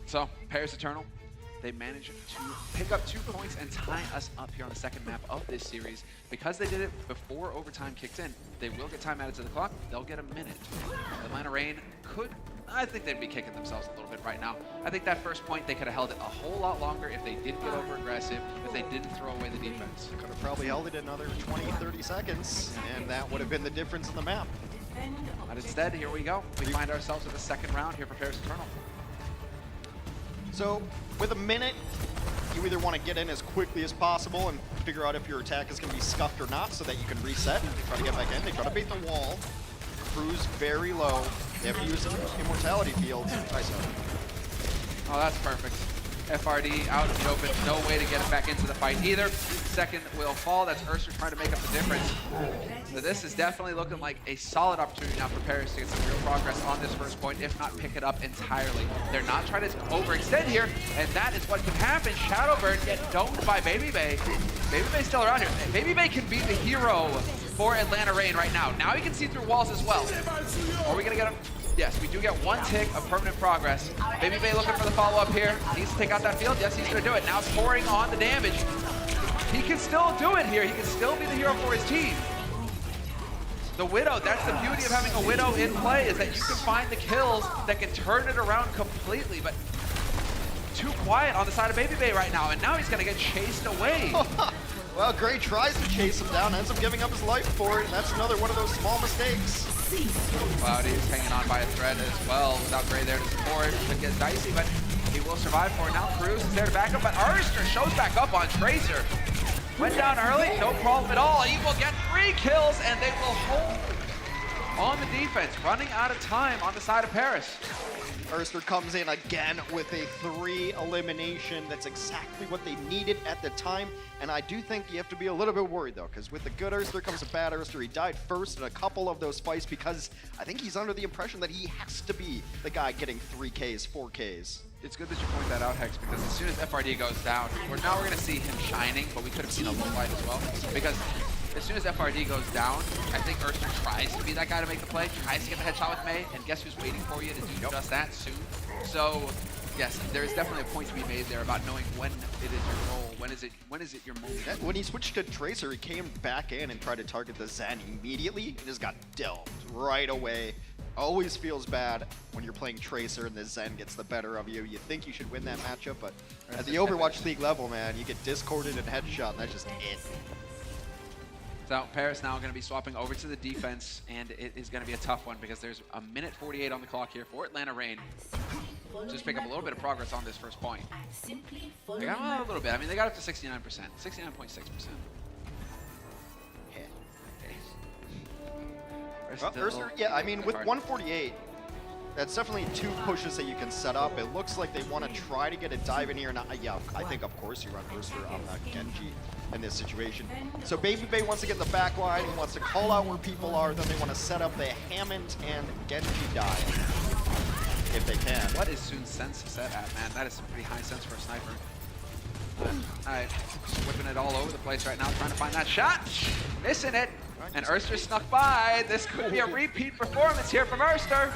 So, Paris Eternal, they managed to pick up 2 points and tie us up here on the second map of this series. Because they did it before overtime kicked in, they will get time added to the clock. They'll get a minute. Atlanta Reign could, I think they'd be kicking themselves a little bit right now. I think that first point, they could have held it a whole lot longer if they didn't get over aggressive, if they didn't throw away the defense. Could have probably held it another 20, 30 seconds, and that would have been the difference in the map. But instead, here we go. We find ourselves with the second round here for Paris Eternal. So, with a minute, you either want to get in as quickly as possible and figure out if your attack is going to be scuffed or not so that you can reset and try to get back in. They try to bait the wall. Crew's very low. They have to use some immortality fields. Nice. Oh, that's perfect. FRD out in the open. No way to get it back into the fight either. Second will fall. That's Erster trying to make up the difference. So this is definitely looking like a solid opportunity now for Paris to get some real progress on this first point, if not pick it up entirely. They're not trying to overextend here, and that is what can happen. Shadowbird get domed by Baby Bay. Baby Bay's still around here. Baby Bay can be the hero for Atlanta Reign right now. Now he can see through walls as well. Are we going to get him? Yes, we do get 1 tick of permanent progress. Baby Bay looking for the follow-up here. Needs to take out that field. Yes, he's going to do it. Now pouring on the damage. He can still do it here. He can still be the hero for his team. The Widow, that's the beauty of having a Widow in play, is that you can find the kills that can turn it around completely, but too quiet on the side of Baby Bay right now, and now he's going to get chased away. Well, Gray tries to chase him down, ends up giving up his life for it, and that's another one of those small mistakes. Cloudy is hanging on by a thread as well. Without Gray there to support, it gets dicey, but he will survive for it. Now Cruz is there to back up, but Erster shows back up on Tracer. Went down early, no problem at all. He will get 3 kills, and they will hold on the defense. Running out of time on the side of Paris. Erster comes in again with a 3 elimination. That's exactly what they needed at the time. And I do think you have to be a little bit worried, though, because with the good Erster comes a bad Erster. He died first in a couple of those fights because I think he's under the impression that he has to be the guy getting 3Ks, 4Ks. It's good that you point that out, Hex, because as soon as FRD goes down, now we're going to see him shining, but we could have seen a low light as well. Because as soon as FRD goes down, I think Erster tries to be that guy to make the play, tries to get the headshot with May, and guess who's waiting for you to do just that soon? So, yes, there's definitely a point to be made there about knowing when it is your role, when is it your moment. When he switched to Tracer, he came back in and tried to target the Zen immediately, and just got dealt right away. Always feels bad when you're playing Tracer and the Zen gets the better of you. You think you should win that matchup, but at the Overwatch League level, man, you get discorded and headshot, and that's just it. So Paris now going to be swapping over to the defense, and it is going to be a tough one because there's a minute 48 on the clock here for Atlanta Reign. just pick up a little bit of progress on this first point. They got a little bit. I mean, they got up to 69%, 69.6%. Well, Erster, yeah, I mean, with 148, that's definitely 2 pushes that you can set up. It looks like they want to try to get a dive in here. And yeah, I think, of course, you run Erster on Genji in this situation. So Baby Bay wants to get in the back line. He wants to call out where people are. Then they want to set up the Hammond and Genji dive, if they can. What is Soon's sense set at, man? That is some pretty high sense for a sniper. Alright, just whipping it all over the place right now, trying to find that shot. Missing it. And Erster snuck by. This could be a repeat performance here from Erster.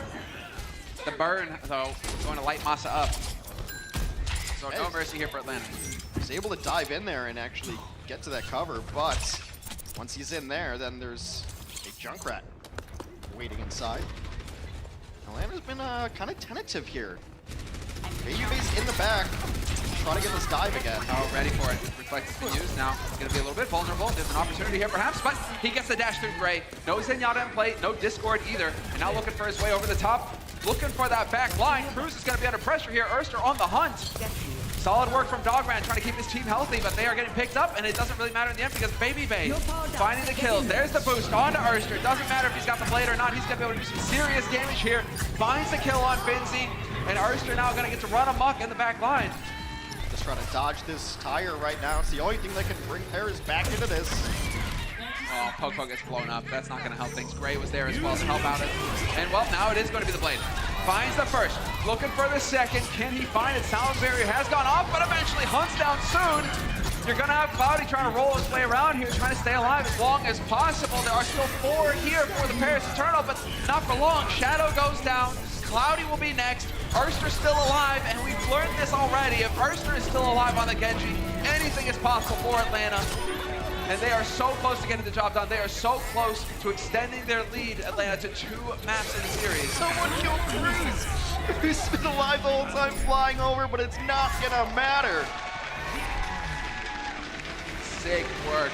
The burn, though, going to light Masa up. So no mercy here for Atlanta. He's able to dive in there and actually get to that cover, but once he's in there, then there's a Junkrat waiting inside. Atlanta's been kind of tentative here. Baby Bay's in the back, trying to get this dive again. Oh, ready for it. Reflect has been used now. He's going to be a little bit vulnerable. There's an opportunity here perhaps, but he gets the dash through Gray. No Zenyatta in play, no Discord either. And now looking for his way over the top. Looking for that back line. Cruz is going to be under pressure here. Erster on the hunt. Solid work from Dogman trying to keep his team healthy, but they are getting picked up, and it doesn't really matter in the end because Baby Bay finding the kills. There's the boost onto Erster. Doesn't matter if he's got the blade or not. He's going to be able to do some serious damage here. Finds the kill on Finzi, and Erster now going to get to run amok in the back line. Just trying to dodge this tire right now. It's the only thing that can bring Paris back into this. Oh, Poco gets blown up. That's not going to help things. Gray was there as well to help out it. And, well, now it is going to be the blade. Finds the first. Looking for the second. Can he find it? Sound barrier has gone off, but eventually hunts down Soon. You're going to have Cloudy trying to roll his way around here, trying to stay alive as long as possible. There are still 4 here for the Paris Eternal, but not for long. Shadow goes down. Cloudy will be next. Erster's still alive, and we've learned this already. If Erster is still alive on the Genji, anything is possible for Atlanta. And they are so close to getting the job done. They are so close to extending their lead, Atlanta, to 2 maps in the series. Someone killed Cruz, who's been alive the whole time flying over, but it's not gonna matter. Sick work.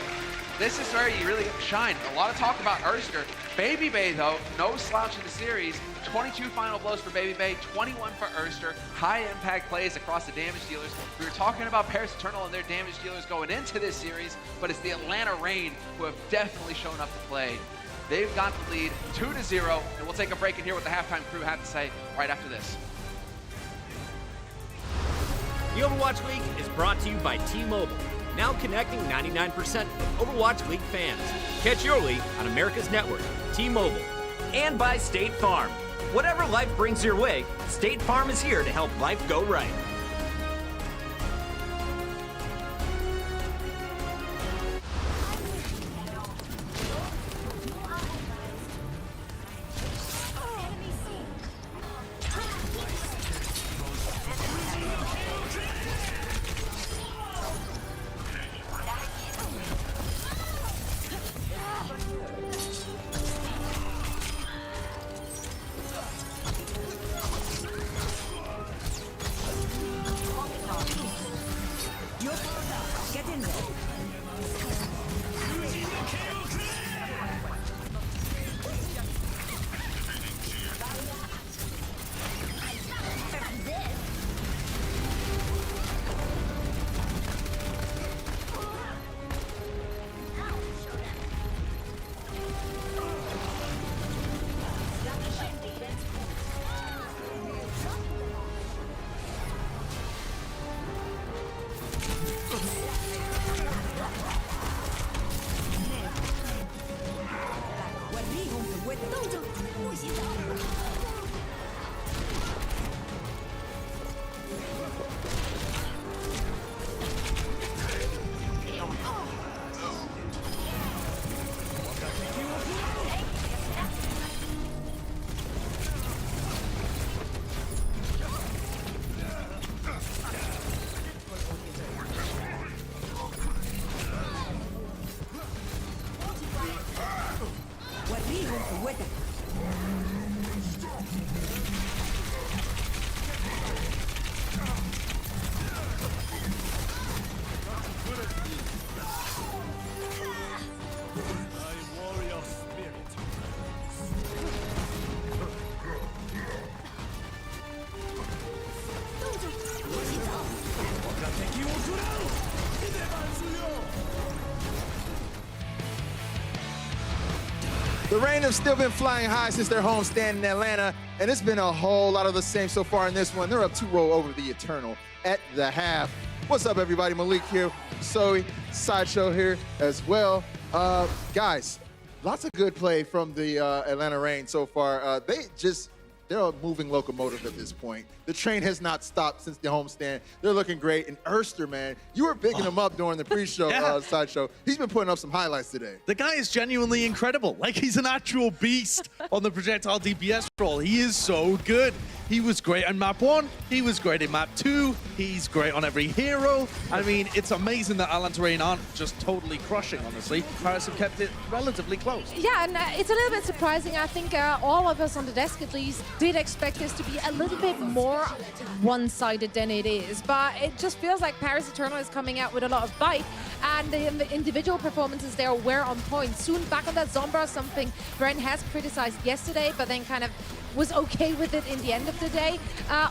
This is where you really shine. A lot of talk about Erster. Baby Bay, though, no slouch in the series. 22 final blows for Baby Bay, 21 for Erster. High impact plays across the damage dealers. We were talking about Paris Eternal and their damage dealers going into this series, but it's the Atlanta Reign who have definitely shown up to play. They've got the lead 2-0, and we'll take a break and hear what the halftime crew had to say right after this. The Overwatch League is brought to you by T-Mobile, now connecting 99% of Overwatch League fans. Catch your league on America's network, T-Mobile. And by State Farm. Whatever life brings your way, State Farm is here to help life go right. The Reign have still been flying high since their homestand in Atlanta, and it's been a whole lot of the same so far in this one. They're up 2-0 over the Eternal at the half. What's up, everybody? Malik here, Zoe, Sideshow here as well. Guys, lots of good play from the Atlanta Reign so far. They're a moving locomotive at this point. The train has not stopped since the homestand. They're looking great. And Erster, man, you were bigging him up during the pre-show Sideshow. He's been putting up some highlights today. The guy is genuinely incredible. Like, he's an actual beast on the projectile DPS role. He is so good. He was great on map 1. He was great in map 2. He's great on every hero. I mean, it's amazing that Atlanta Reign aren't just totally crushing, honestly. Paris have kept it relatively close. Yeah, and it's a little bit surprising. I think all of us on the desk, at least, did expect this to be a little bit more one-sided than it is. But it just feels like Paris Eternal is coming out with a lot of bite, and the individual performances there were on point. Soon back on that Zombra, something Brent has criticized yesterday, but then kind of was okay with it in the end of the day.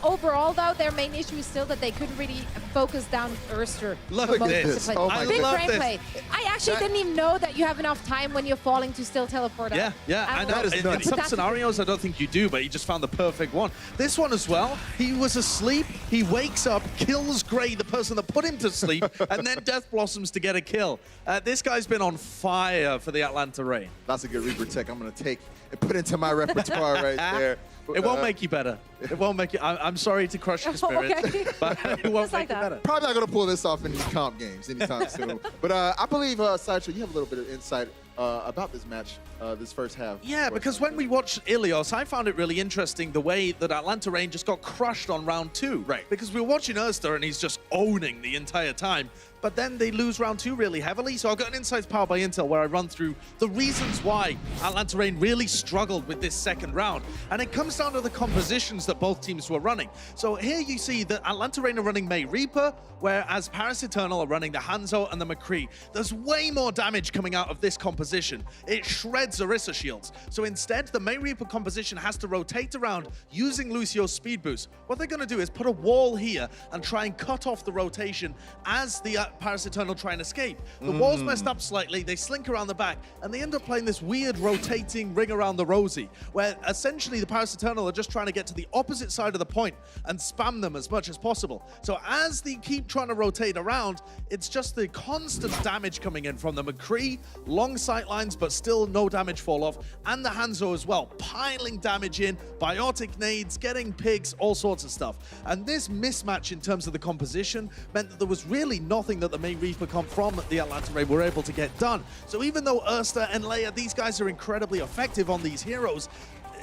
Overall, though, their main issue is still that they couldn't really focus down Erster. Look at this. Oh my Big goodness. frame play. I actually didn't even know that you have enough time when you're falling to still teleport out. Yeah, I know. In some scenarios, I don't think you do, but he just found the perfect one. This one as well, he was asleep, he wakes up, kills Gray, the person that put him to sleep, and then Death Blossoms to get a kill. This guy's been on fire for the Atlanta Reign. That's a good Reaper tech I'm going to take and put into my repertoire right there. It won't make you better. It won't make you. I'm sorry to crush your spirit, Okay. but it won't Just like make you that. better. Probably not going to pull this off in these comp games anytime soon. But I believe, Sideshow, you have a little bit of insight about this match, this first half. Yeah, because when we watched Ilios, I found it really interesting the way that Atlanta Reign just got crushed on round 2. Right. Because we were watching Erster and he's just owning the entire time. But then they lose round 2 really heavily. So I've got an Insights powered by Intel where I run through the reasons why Atlanta Reign really struggled with this second round. And it comes down to the compositions that both teams were running. So here you see that Atlanta Reign are running May Reaper, whereas Paris Eternal are running the Hanzo and the McCree. There's way more damage coming out of this composition. It shreds Orisa shields. So instead, the May Reaper composition has to rotate around using Lucio's speed boost. What they're going to do is put a wall here and try and cut off the rotation as the Paris Eternal try and escape. The wall's messed up slightly, they slink around the back, and they end up playing this weird rotating ring around the Rosie, where essentially the Paris Eternal are just trying to get to the opposite side of the point and spam them as much as possible. So as they keep trying to rotate around, it's just the constant damage coming in from the McCree, long sight lines, but still no damage fall off, and the Hanzo as well, piling damage in, biotic nades, getting pigs, all sorts of stuff. And this mismatch in terms of the composition meant that there was really nothing that the May Reaper come from the Atlanta Reign were able to get done. So even though Erster and Leia, these guys are incredibly effective on these heroes,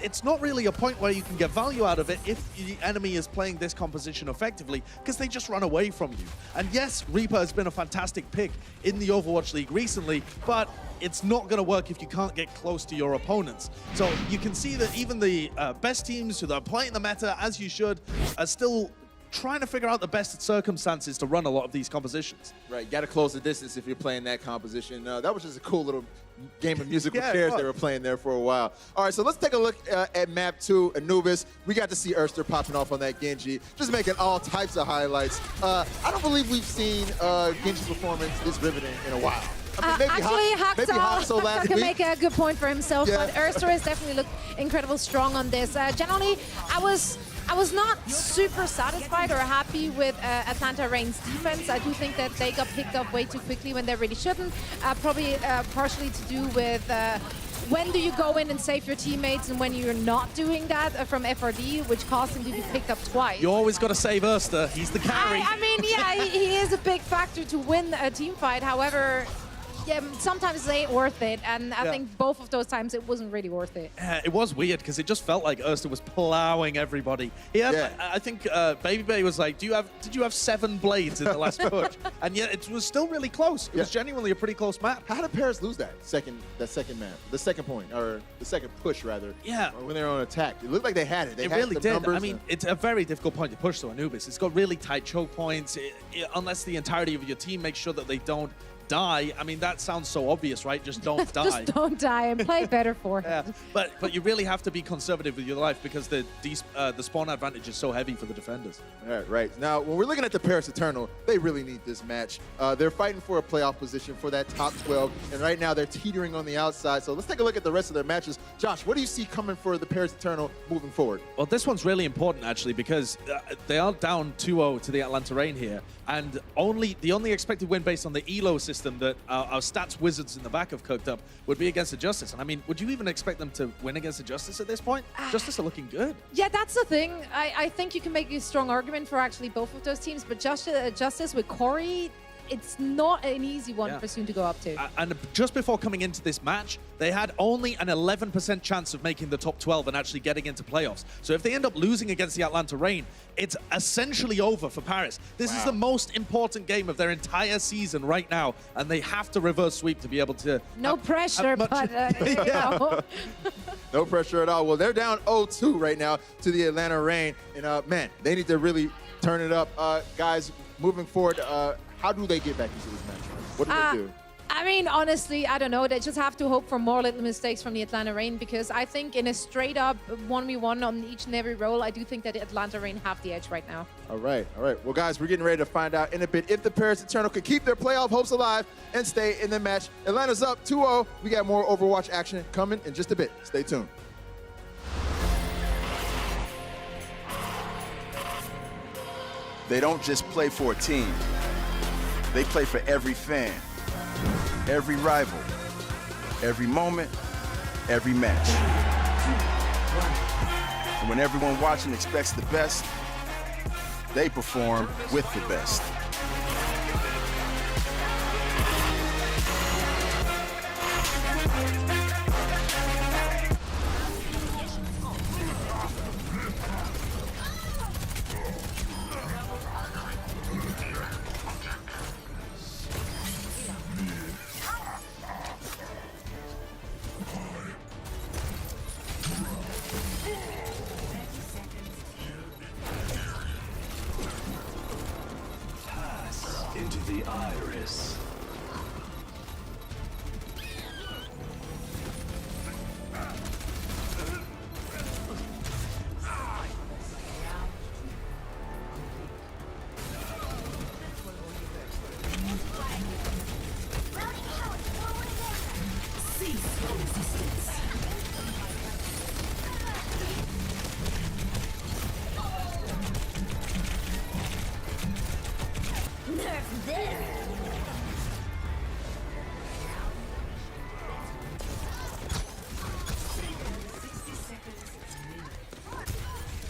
it's not really a point where you can get value out of it if the enemy is playing this composition effectively, because they just run away from you. And yes, Reaper has been a fantastic pick in the Overwatch League recently, but it's not going to work if you can't get close to your opponents. So you can see that even the best teams who are playing the meta, as you should, are still trying to figure out the best circumstances to run a lot of these compositions. Right, you got to close the distance if you're playing that composition. That was just a cool little game of musical Yeah, chairs they were playing there for a while. All right, so let's take a look at map 2, Anubis. We got to see Erster popping off on that Genji, just making all types of highlights. I don't believe we've seen Genji's performance this riveting in a while. I mean, maybe Haxo last can week. make a good point for himself, Yeah. but Erster has definitely looked incredible strong on this. Generally, I was not super satisfied or happy with Atlanta Reign's defense. I do think that they got picked up way too quickly when they really shouldn't. Probably partially to do with when do you go in and save your teammates and when you're not doing that from FRD, which caused him to be picked up twice. You always got to save Erster. He's the carry. I mean, yeah, he is a big factor to win a team fight. However, yeah, sometimes they ain't worth it, and I think both of those times it wasn't really worth it. It was weird because it just felt like Erster was plowing everybody. He had, I think Baby Bay was like, did you have 7 blades in the last push? And yet it was still really close. It was genuinely a pretty close map. How did Paris lose that second map, the second point, or the second push rather? Yeah. When they were on attack, it looked like they had it. They had really the did. numbers I mean, it's a very difficult point to push to Anubis. It's got really tight choke points. Unless the entirety of your team makes sure that they don't die. I mean, that sounds so obvious, right? Just don't die. Just don't die and play better for him. Yeah, but you really have to be conservative with your life because the spawn advantage is so heavy for the defenders. Right. Now, when we're looking at the Paris Eternal, they really need this match. They're fighting for a playoff position for that top 12, and right now they're teetering on the outside. So let's take a look at the rest of their matches. Josh, what do you see coming for the Paris Eternal moving forward? Well, this one's really important, actually, because they are down 2-0 to the Atlanta Reign here, and the only expected win based on the Elo system that our stats wizards in the back have cooked up would be against the Justice. And I mean, would you even expect them to win against the Justice at this point? Justice are looking good. Yeah, that's the thing. I think you can make a strong argument for actually both of those teams, but Justice with Corey, it's not an easy one for Soon to go up to. And just before coming into this match, they had only an 11% chance of making the top 12 and actually getting into playoffs. So if they end up losing against the Atlanta Reign, it's essentially over for Paris. This is the most important game of their entire season right now, and they have to reverse sweep to be able to... No pressure, but you know. No pressure at all. Well, they're down 0-2 right now to the Atlanta Reign, and man, they need to really turn it up. Guys, moving forward, how do they get back into this match? What do they do? I mean, honestly, I don't know. They just have to hope for more little mistakes from the Atlanta Reign, because I think in a straight-up 1v1 on each and every role, I do think that the Atlanta Reign have the edge right now. All right. Well, guys, we're getting ready to find out in a bit if the Paris Eternal can keep their playoff hopes alive and stay in the match. Atlanta's up 2-0. We got more Overwatch action coming in just a bit. Stay tuned. They don't just play for a team. They play for every fan, every rival, every moment, every match. And when everyone watching expects the best, they perform with the best. Into the iris.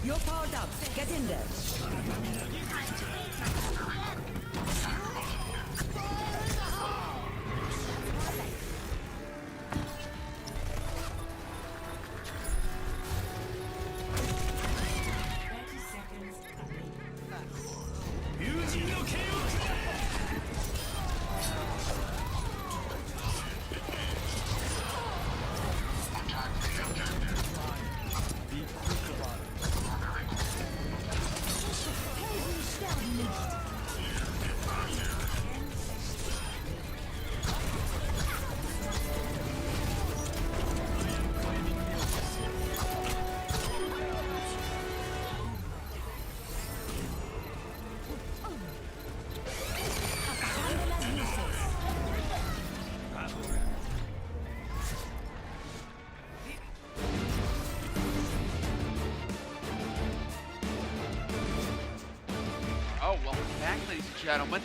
You're powered up. Get in there. Welcome back, ladies and gentlemen.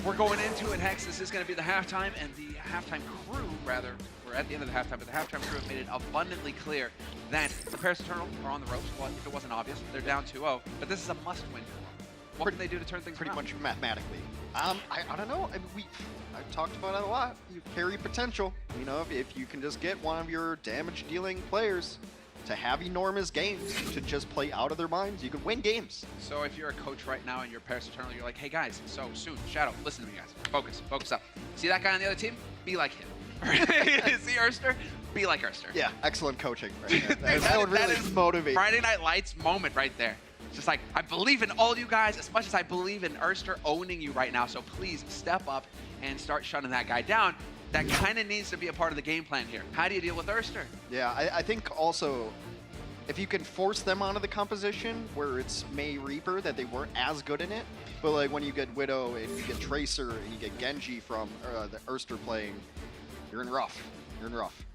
We're going into it, Hex. This is going to be the halftime, and the halftime crew, rather, we're at the end of the halftime, but the halftime crew have made it abundantly clear that the Paris Eternal are on the ropes. Well, if it wasn't obvious, they're down 2-0, but this is a must-win for them. What can they do to turn things around? Pretty much mathematically. I don't know. I mean, I've talked about it a lot. You carry potential. You know, if you can just get one of your damage-dealing players to have enormous games, to just play out of their minds, you can win games. So if you're a coach right now and you're Paris Eternal, you're like, hey guys, so soon, Shadow, listen to me guys, focus up. See that guy on the other team? Be like him. See Erster? Be like Erster. Yeah, excellent coaching. Right there. That would really motivate. Friday Night Lights moment right there. Just like, I believe in all you guys as much as I believe in Erster owning you right now. So please step up and start shutting that guy down. That kind of needs to be a part of the game plan here. How do you deal with Erster? Yeah, I think also if you can force them onto the composition where it's May Reaper that they weren't as good in it, but like when you get Widow and you get Tracer and you get Genji from the Erster playing, you're in rough. You're in rough.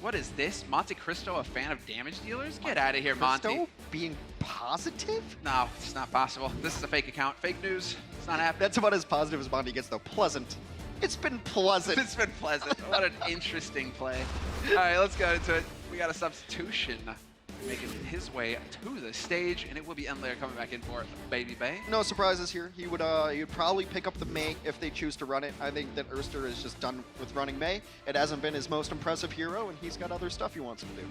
What is this? Monte Cristo, a fan of damage dealers? Get out of here, Monte. Cristo being positive? No, it's not possible. This is a fake account. Fake news. It's not happening. That's about as positive as Monte gets, though. Pleasant. It's been pleasant. It's been pleasant. What an interesting play. All right, let's go into it. We got a substitution making his way to the stage, and it will be Enlair coming back in for Baby Bay. No surprises here. He would probably pick up the Mei if they choose to run it. I think that Erster is just done with running Mei. It hasn't been his most impressive hero, and he's got other stuff he wants to do.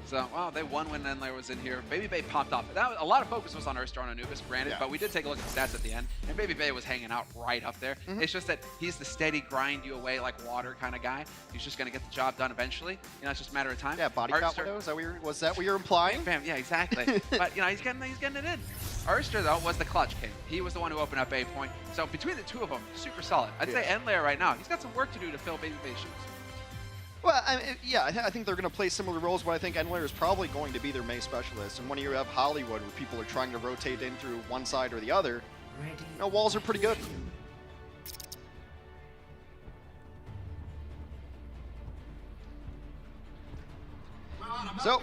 So, well, they won when Enlair was in here. Baby Bay popped up. A lot of focus was on Erster on Anubis, granted, but we did take a look at the stats at the end, and Baby Bay was hanging out right up there. It's just that he's the steady grind you away like water kind of guy. He's just going to get the job done eventually. You know, it's just a matter of time. Yeah, body shot Widow. Was that what you're implying? Bam, yeah, exactly. But, you know, he's getting it in. Erster, though, was the clutch king. He was the one who opened up A point. So between the two of them, super solid. I'd say Enlair right now, he's got some work to do to fill Baby Bay's shoes. Well, I think they're going to play similar roles, but I think Enlair is probably going to be their Mei specialist. And when you have Hollywood, where people are trying to rotate in through one side or the other, you know, walls are pretty good. So,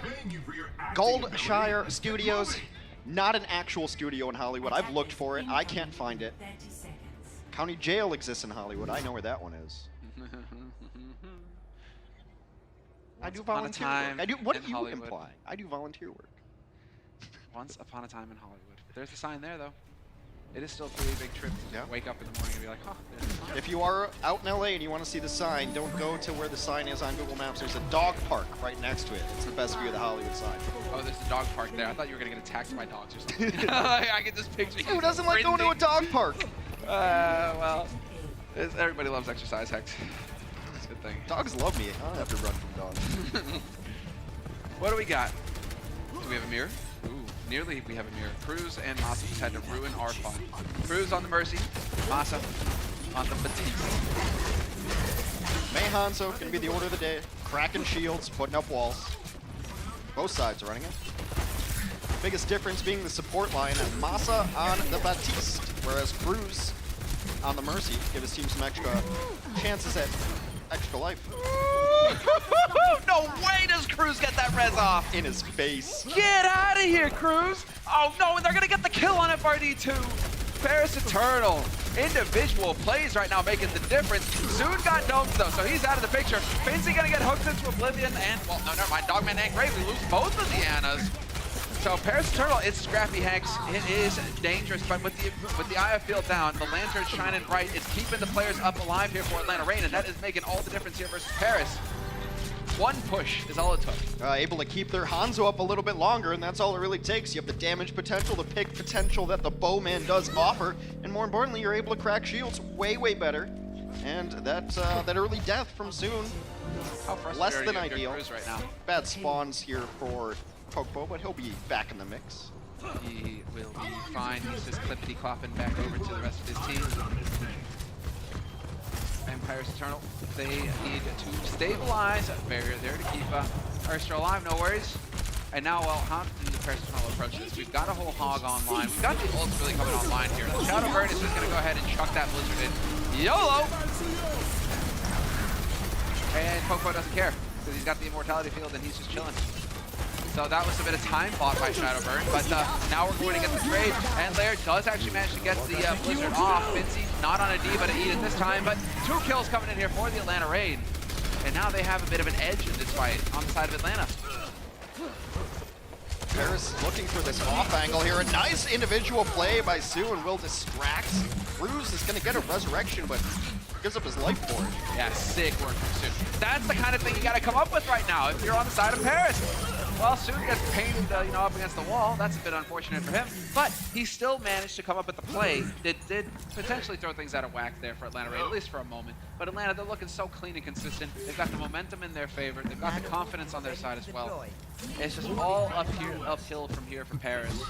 Goldshire Studios, not an actual studio in Hollywood. I've looked for it. I can't find it. County Jail exists in Hollywood. I know where that one is. I do volunteer work. What are you implying? I do volunteer work. Once upon a time in Hollywood. There's a sign there, though. It is still a pretty big trip to wake up in the morning and be like, huh, there's a sign. If you are out in LA and you want to see the sign, don't go to where the sign is on Google Maps. There's a dog park right next to it. It's the best view of the Hollywood sign. Oh, there's a dog park there. I thought you were going to get attacked by dogs or something. I can just picture you. Who doesn't like going to a dog park? Well, everybody loves exercise, Hex. That's a good thing. Dogs love me. I don't have to run from dogs. What do we got? Do we have a mirror? Ooh, nearly we have a mirror. Cruz and Masa just had to ruin our fun. Cruz on the Mercy, Masa on the Batiste. Mei Hanzo going to be the order of the day. Cracking shields, putting up walls. Both sides are running it. Biggest difference being the support line. Masa on the Batiste, whereas Cruz on the Mercy give his team some extra chances at extra life. No way does Cruz get that res off! In his face. Get out of here, Cruz! Oh no, and they're gonna get the kill on FRD2! Paris Eternal. Individual plays right now making the difference. Soon got domed though, so he's out of the picture. Finzy gonna get hooked into Oblivion and, well, no, never mind, Dogman and Grave. We lose both of the Annas. So Paris Eternal, it's scrappy, Hex. It is dangerous, but with the Eye of Field down, the Lantern shining bright. It's keeping the players up alive here for Atlanta Reign, and that is making all the difference here versus Paris. One push is all it took. Able to keep their Hanzo up a little bit longer, and that's all it really takes. You have the damage potential, the pick potential that the Bowman does offer, and more importantly, you're able to crack shields way, way better. And that early death from Soon, less than ideal. Right now? Bad spawns here for Pokebo, but he'll be back in the mix. He will be fine. He's just clippity-clopping back over to the rest of his team. Paris Eternal, they need to stabilize a barrier there to keep Erster alive, no worries. And now, well, how do the Paris Eternal approach this? We've got a whole hog online. We've got the ults really coming online here. The Shadow Bird is just going to go ahead and chuck that Blizzard in. YOLO! And Pokebo doesn't care, because he's got the Immortality Field and he's just chilling. So that was a bit of time bought by Shadowburn, but now we're going to get the trade, and Lair does actually manage to get the Blizzard off. Finzy not on a D, but a Edith this time, but 2 kills coming in here for the Atlanta Reign. And now they have a bit of an edge in this fight on the side of Atlanta. Paris looking for this off angle here. A nice individual play by Sue, and will distract. Cruz is going to get a resurrection, but gives up his life for it. Yeah, sick work from Sue. That's the kind of thing you got to come up with right now if you're on the side of Paris. Well, Soon gets painted, up against the wall. That's a bit unfortunate for him, but he still managed to come up with the play that did potentially throw things out of whack there for Atlanta Reign, at least for a moment. But Atlanta, they're looking so clean and consistent. They've got the momentum in their favor. They've got the confidence on their side as well. It's just all uphill from here for Paris.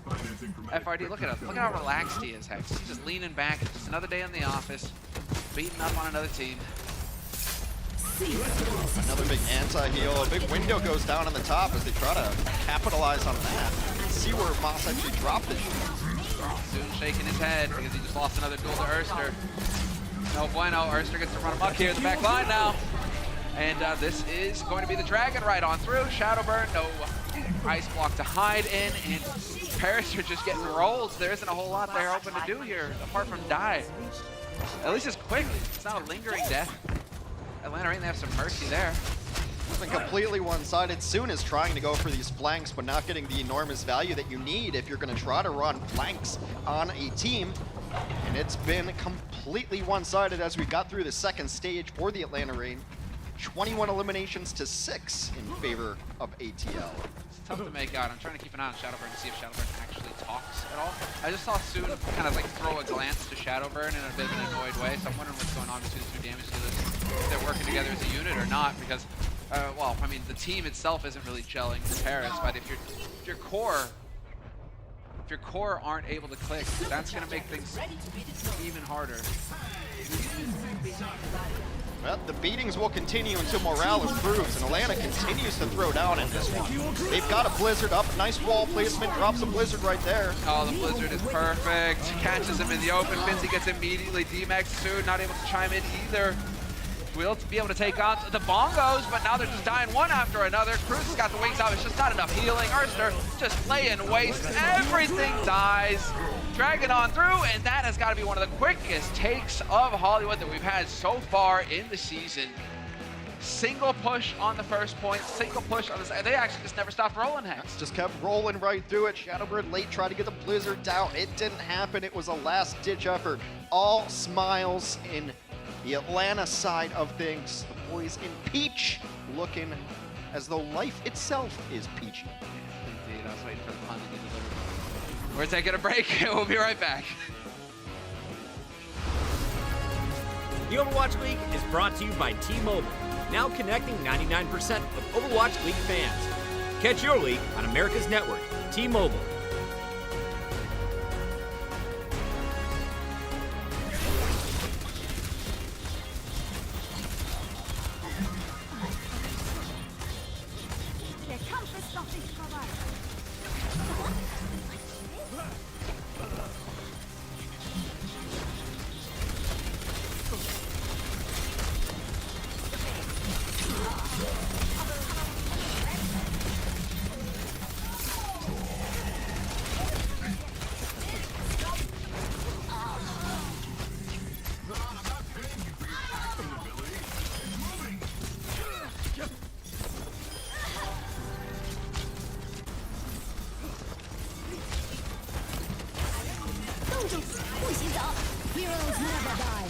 FRD, look at him. Look at how relaxed he is, Hex. He's just leaning back. Just another day in the office, beating up on another team. Another big anti-heal. A big window goes down on the top as they try to capitalize on that. See where Moss actually dropped it. Soon shaking his head because he just lost another duel to Erster. No bueno. Erster gets to run amok here in the back line now. And this is going to be the dragon right on through. Shadowburn, no ice block to hide in, and Paris are just getting rolled. There isn't a whole lot they're hoping to do here apart from die. At least it's quick. It's not a lingering death. Atlanta Rain, they have some mercy there. It's been completely one-sided. Soon is trying to go for these flanks, but not getting the enormous value that you need if you're going to try to run flanks on a team. And it's been completely one-sided as we got through the second stage for the Atlanta Rain. 21 eliminations to 6 in favor of ATL. It's tough to make out. I'm trying to keep an eye on Shadowburn to see if Shadowburn actually talks at all. I just saw Soon kind of like throw a glance to Shadowburn in a bit of an annoyed way, so I'm wondering what's going on between the two damage dealers. If they're working together as a unit or not, because, well, I mean, the team itself isn't really gelling for Paris, but if your core aren't able to click, that's going to make things even harder. Well, the beatings will continue until morale improves, and Atlanta continues to throw down in this one. They've got a Blizzard up, nice wall placement, drops a Blizzard right there. Oh, the Blizzard is perfect. Catches him in the open. Finzy gets immediately D-Max Soon, not able to chime in either. Will to be able to take on the bongos, but now they're just dying one after another. Cruz has got the wings out, it's just not enough healing. Erster just laying waste, everything dies. Dragging on through, and that has got to be one of the quickest takes of Hollywood that we've had so far in the season. Single push on the first point, single push on the second. They actually just never stopped rolling, Hex. Just kept rolling right through it. Shadowbird late tried to get the Blizzard down. It didn't happen. It was a last-ditch effort. All smiles in the Atlanta side of things. The boys in peach looking as though life itself is peachy. Indeed, I was waiting for the pun to be delivered. We're taking a break. We'll be right back. The Overwatch League is brought to you by T-Mobile, now connecting 99% of Overwatch League fans. Catch your league on America's network, T-Mobile. Heroes never die.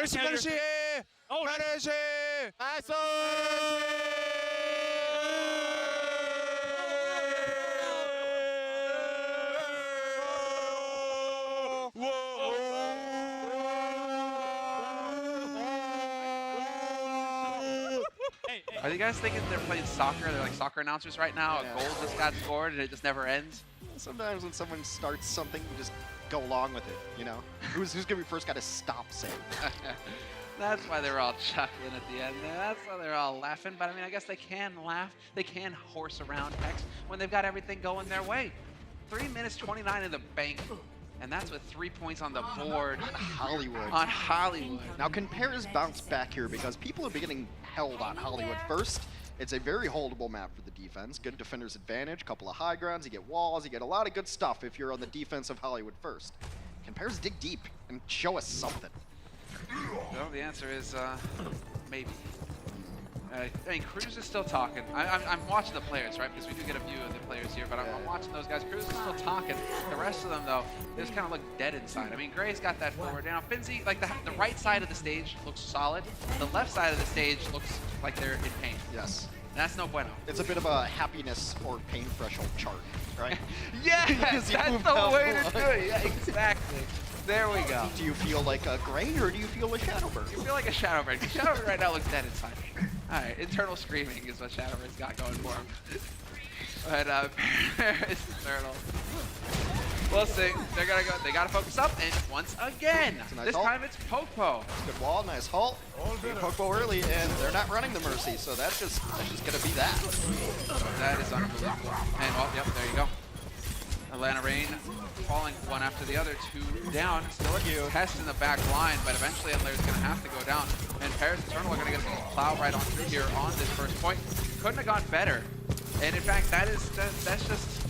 Skirmishes! Skirmishes! Are you guys thinking they're playing soccer? They're like soccer announcers right now. Yeah. A goal just got scored and it just never ends. Sometimes when someone starts something, you just go along with it, you know? Who's gonna be first guy to stop saying? That's why they're all chuckling at the end there. That's why they're all laughing. But I mean, I guess they can laugh. They can horse around Hex when they've got everything going their way. 3 minutes 29 in the bank. And that's with 3 points on the board. On Hollywood. Now, can Paris bounce back here? Because people are getting held on Hollywood. First, It's a very holdable map for the defense. Good defender's advantage, couple of high grounds, you get walls, you get a lot of good stuff if you're on the defense of Hollywood first. Can Paris dig deep and show us something? Well, the answer is maybe. I mean, Cruz is still talking. I'm watching the players, right? Because we do get a view of the players here, but I'm watching those guys. Cruz is still talking. The rest of them, though, they just kind of look dead inside. I mean, Gray's got that forward. Now, Finzi, like the right side of the stage looks solid. The left side of the stage looks like they're in pain. Yes. That's no bueno. It's a bit of a happiness or pain threshold chart, right? Yeah, that's the way to do it. Yeah, exactly. There we go. Do you feel like a Gray or do you feel like Shadowbird? You feel like a Shadowbird. Shadowbird right now looks dead inside. All right, internal screaming is what Shadowbird's got going for him. But Paris Eternal. We'll see. They're gonna go. They gotta focus up, and once again, Nice this ult. time it's Popo. Good wall, nice halt. Popo early, and they're not running the Mercy, so that's just gonna be that. That is unbelievable. And oh, yep, there you go. Atlanta Reign falling one after the other, 2 down. Still a test in the back line, but eventually Atlanta's gonna have to go down. And Paris Eternal are gonna get a plow right on through here on this first point. Couldn't have gone better. And in fact, that's just.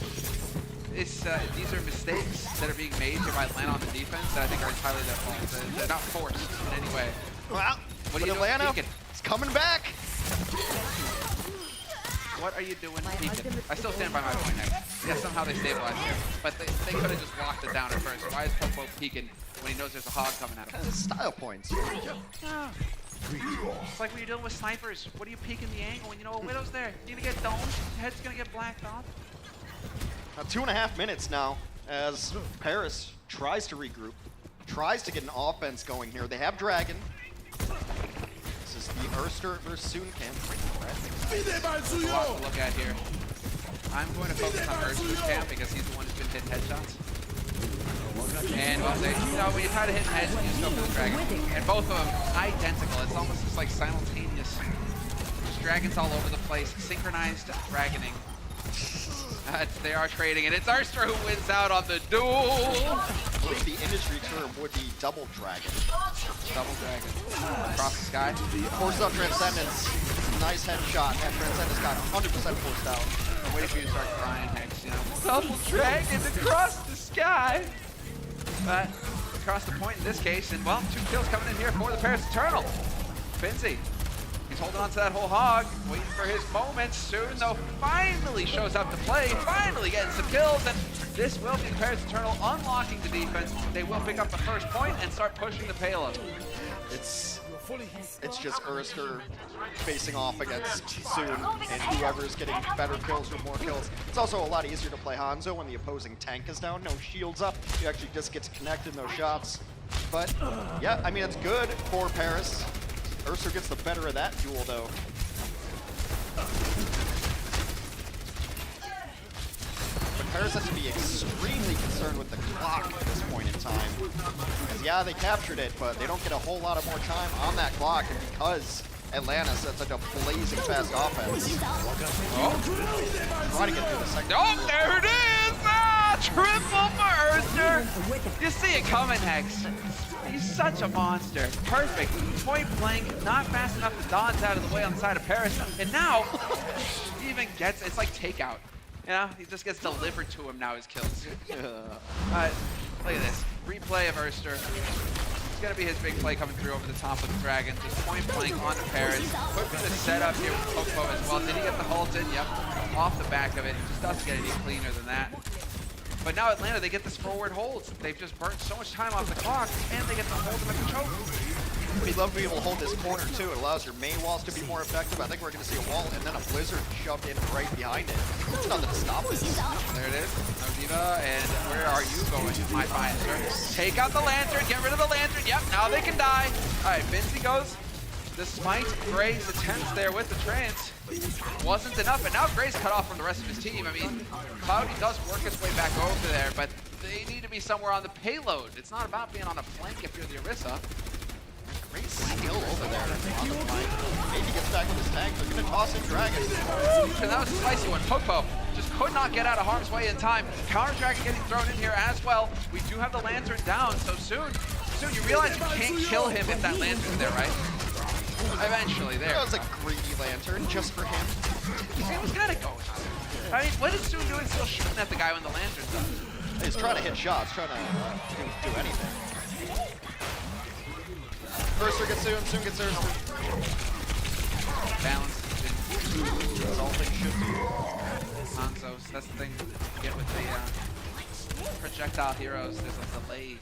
These are mistakes that are being made here by Atlanta on the defense that I think are entirely their fault. They're not forced in any way. Well, What are you Atlanta, doing, it's coming back. What are you doing, Beacon? I still stand by my point there. Yeah, somehow they stabilized here, but they could have just locked it down at first. Why is Popo peeking when he knows there's a hog coming at him? Style points. Yeah. It's like when you're dealing with snipers. What are you peeking the angle when you know a Widow's there? You're gonna get domed, your head's gonna get blacked off. 2.5 minutes now as Paris tries to regroup, tries to get an offense going here. They have Dragon. This is the Erster versus Soon camp. There's a lot to look at here. I'm going to focus on Erster's camp because he's the one who's been hitting headshots. And well, when you try to hit heads, you just go for the Dragon. And both of them identical. It's almost just like simultaneous. Just dragons all over the place, synchronized dragoning. They are trading, and it's Erster who wins out on the duel. I believe the industry term would be double dragon. Double dragon. Across the sky. Forced out Transcendence. Nice headshot. And Transcendence got 100% forced out. I'm waiting for you to start crying, Hex, you know. Double dragon across the sky. But across the point in this case, and well, 2 kills coming in here for the Paris Eternal. Finzi. He's holding on to that whole hog, waiting for his moment. Soon, though, finally shows up to play, finally getting some kills, and this will be Paris Eternal unlocking the defense. They will pick up the first point and start pushing the payload. It's just Erster facing off against Soon, and whoever's getting better kills or more kills. It's also a lot easier to play Hanzo when the opposing tank is down, no shields up. You actually just get to connect in those shots. But yeah, I mean, it's good for Paris. Erster gets the better of that duel, though. But Paris has to be extremely concerned with the clock at this point in time. Because, yeah, they captured it, but they don't get a whole lot of more time on that clock. And because Atlanta sets such a blazing fast offense. Trying to get through the second. Oh, there it is! Ah, triple for Erster! You see it coming, Hex. He's such a monster. Perfect. Point blank, not fast enough to dodge out of the way on the side of Paris. And now, he even gets, it's like takeout. You know, he just gets delivered to him now, his kills. Look at this. Replay of Erster. It's going to be his big play coming through over the top of the Dragon. Just point blank onto Paris. Quick for the setup here with Popo as well. Did he get the ult in? Yep. Off the back of it. Just doesn't get any cleaner than that. But now Atlanta, they get this forward hold. They've just burnt so much time off the clock, and they get to hold them at the choke. We'd love to be able to hold this corner, too. It allows your main walls to be more effective. I think we're going to see a wall and then a blizzard shoved in right behind it. It's nothing to stop this. There it is. No Diva, and where are you going, my fine sir? Take out the lantern, get rid of the lantern. Yep, now they can die. All right, Vinci goes. The smite, Gray's attempts there with the trance wasn't enough, and now Gray's cut off from the rest of his team. I mean, Cloudy does work his way back over there, but they need to be somewhere on the payload. It's not about being on a flank if you're the Orisa. Great skill over there on the flank. Maybe gets back with his tank. They're going to toss in Dragon. And that was a spicy one. Popo just could not get out of harm's way in time. Counter Dragon getting thrown in here as well. We do have the lantern down, so soon you realize you can't kill him if that lantern's there, right? Eventually, there. That was a greedy lantern just for him. It was kind of going on. I mean, what is Soon doing still shooting at the guy when the lantern does? He's trying to hit shots, trying to do anything. Erster gets Soon, Soon gets Erster. Balance is all things should be. Hanzos, that's the thing you get with the projectile heroes. There's a delay.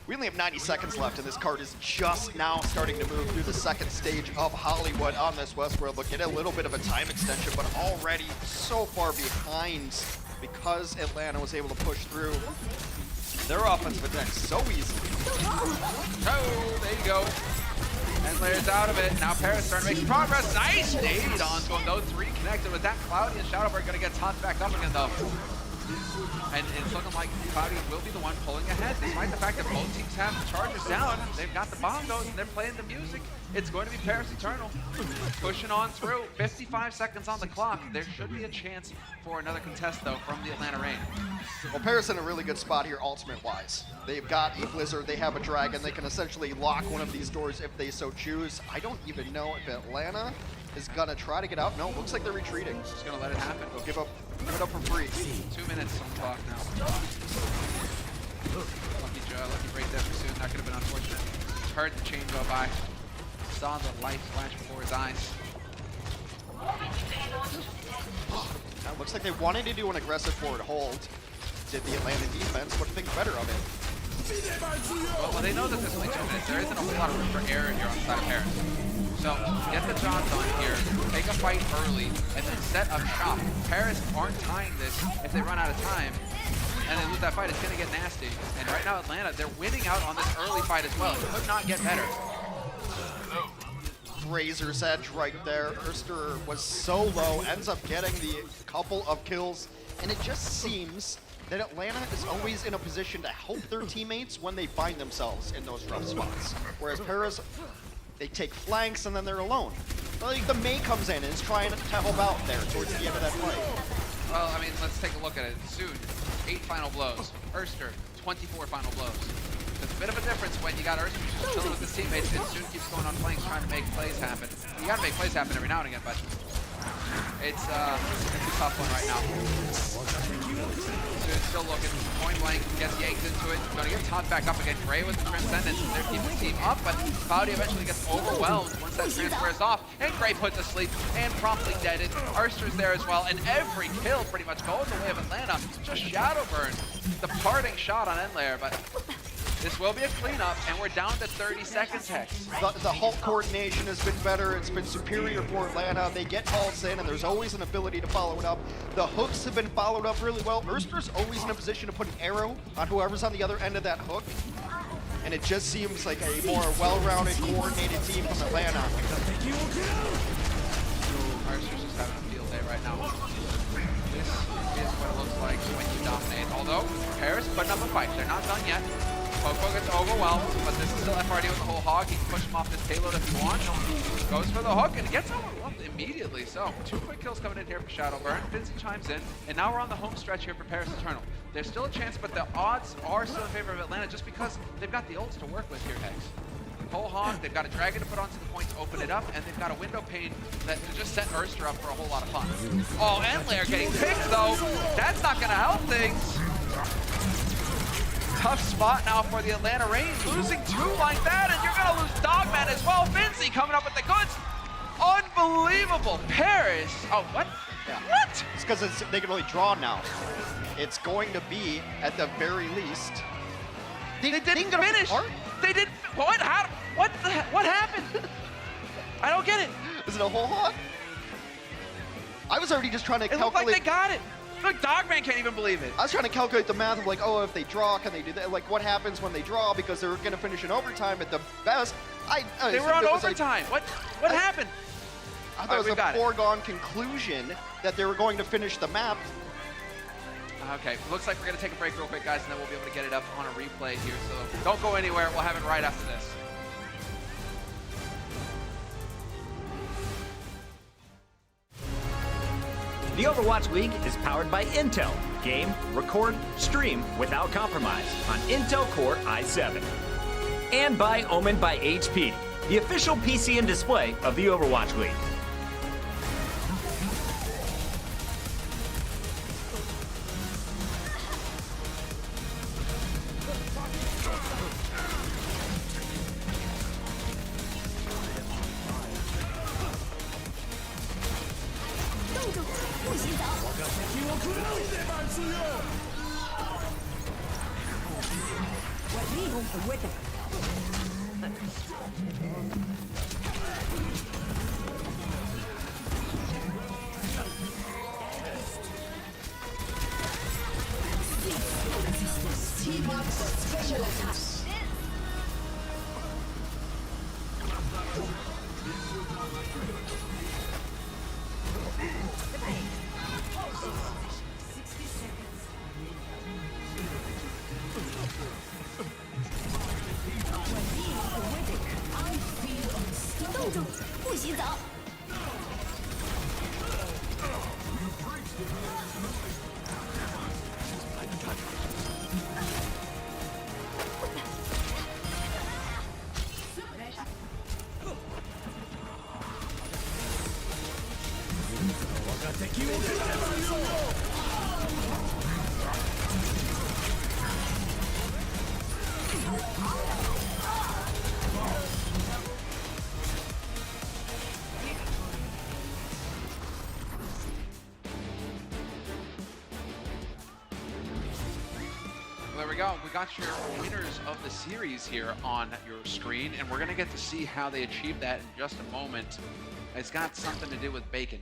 We only have 90 seconds left, and this card is just now starting to move through the second stage of Hollywood on this Westworld. Look at a little bit of a time extension, but already so far behind because Atlanta was able to push through their offensive attack so easily. Oh, there you go. Endlayer's out of it. Now Paris starting to make some progress. Nice nade onto him. Those three connected with that. Cloudy and Shadowbird going to get tossed back up again, though. And it's looking like Cloudy will be the one pulling ahead, despite the fact that both teams have the chargers down. They've got the bongos and they're playing the music. It's going to be Paris Eternal pushing on through. 55 seconds on the clock. There should be a chance for another contest, though, from the Atlanta Reign. Well, Paris in a really good spot here, ultimate-wise. They've got a Blizzard, they have a Dragon. They can essentially lock one of these doors if they so choose. I don't even know if Atlanta is gonna try to get out. No, looks like they're retreating. Just gonna let it happen. They'll give it up for free. 2 minutes on the clock now. Lucky break there for Soon. That could have been unfortunate. Heard the chain go by. Saw the light flash before his eyes. Now, looks like they wanted to do an aggressive forward hold. Did the Atlanta defense, what do you think better of it? Well, they know that there's only 2 minutes. There isn't a whole lot of room for error here on the side of Paris. So, get the job done here, take a fight early, and then set up shop. Paris aren't tying this if they run out of time, and they lose that fight, it's going to get nasty. And right now, Atlanta, they're winning out on this early fight as well. It could not get better. Razor's Edge right there. Erster was so low, ends up getting the couple of kills, and it just seems that Atlanta is always in a position to help their teammates when they find themselves in those rough spots. Whereas Paris, they take flanks and then they're alone. Like the May comes in and is trying to help out there towards the end of that fight. Well, I mean, let's take a look at it. Soon, 8 final blows. Erster, 24 final blows. There's a bit of a difference when you got Erster just chilling with his teammates and Soon keeps going on flanks trying to make plays happen. You gotta make plays happen every now and again, but it's a tough one right now. Soon still looking, point blank, gets yanked into it. Gonna get tossed back up again. Gray with the Transcendence, they're keeping the team up, but Cloudy eventually gets overwhelmed once that transfer is off. And Gray puts to sleep and promptly deaded. Erster's there as well, and every kill pretty much goes the way of Atlanta. Just Shadowburn, the parting shot on Endlayer, but this will be a cleanup, and we're down to 30 seconds, Hex. The Hulk coordination has been better. It's been superior for Atlanta. They get ults in, and there's always an ability to follow it up. The hooks have been followed up really well. Erster's always in a position to put an arrow on whoever's on the other end of that hook. And it just seems like a more well-rounded, coordinated team from Atlanta. Erster's just having a field day right now. This is what it looks like when you dominate. Although, Paris putting up a fight. They're not done yet. Poco gets overwhelmed, but this is still FRD with the whole hog. He can push him off this payload if he wants. Goes for the hook and gets overwhelmed immediately. So, 2 quick kills coming in here for Shadowburn. Vincent chimes in, and now we're on the home stretch here for Paris Eternal. There's still a chance, but the odds are still in favor of Atlanta just because they've got the ults to work with here, Hex. Whole hog, they've got a dragon to put onto the point to open it up, and they've got a window pane that to just set Erster up for a whole lot of fun. Oh, Endlayer getting picked though. That's not gonna help things. Tough spot now for the Atlanta Reign. Losing 2 like that, and you're gonna lose Dogman as well. Vinci coming up with the goods. Unbelievable. Paris. Oh, what? Yeah. What? It's because they can only draw now. It's going to be, at the very least, They didn't finish. They didn't. What? How? What? What happened? I don't get it. Is it a whole hog? I was already just trying to It calculate. looked like they got it. Look, Dogman can't even believe it. I was trying to calculate the math of like, oh, if they draw, can they do that? Like, what happens when they draw? Because they're going to finish in overtime at the best. They were on overtime. What happened? I thought it was a foregone conclusion that they were going to finish the map. Okay, looks like we're going to take a break real quick, guys, and then we'll be able to get it up on a replay here. So don't go anywhere. We'll have it right after this. The Overwatch League is powered by Intel. Game, record, stream without compromise on Intel Core i7. And by Omen by HP. the official PC and display of the Overwatch League. Special attacks. There we go. We got your winners of the series here on your screen, and we're going to get to see how they achieve that in just a moment. It's got something to do with bacon.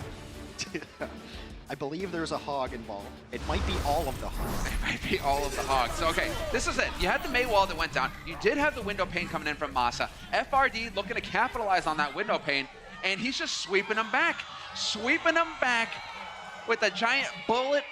I believe there's a hog involved. It might be all of the hogs. It might be all of the hogs. So, okay, this is it. You had the May wall that went down. You did have the window pane coming in from Masa. FRD looking to capitalize on that window pane, and he's just sweeping them back. Sweeping them back with a giant bullet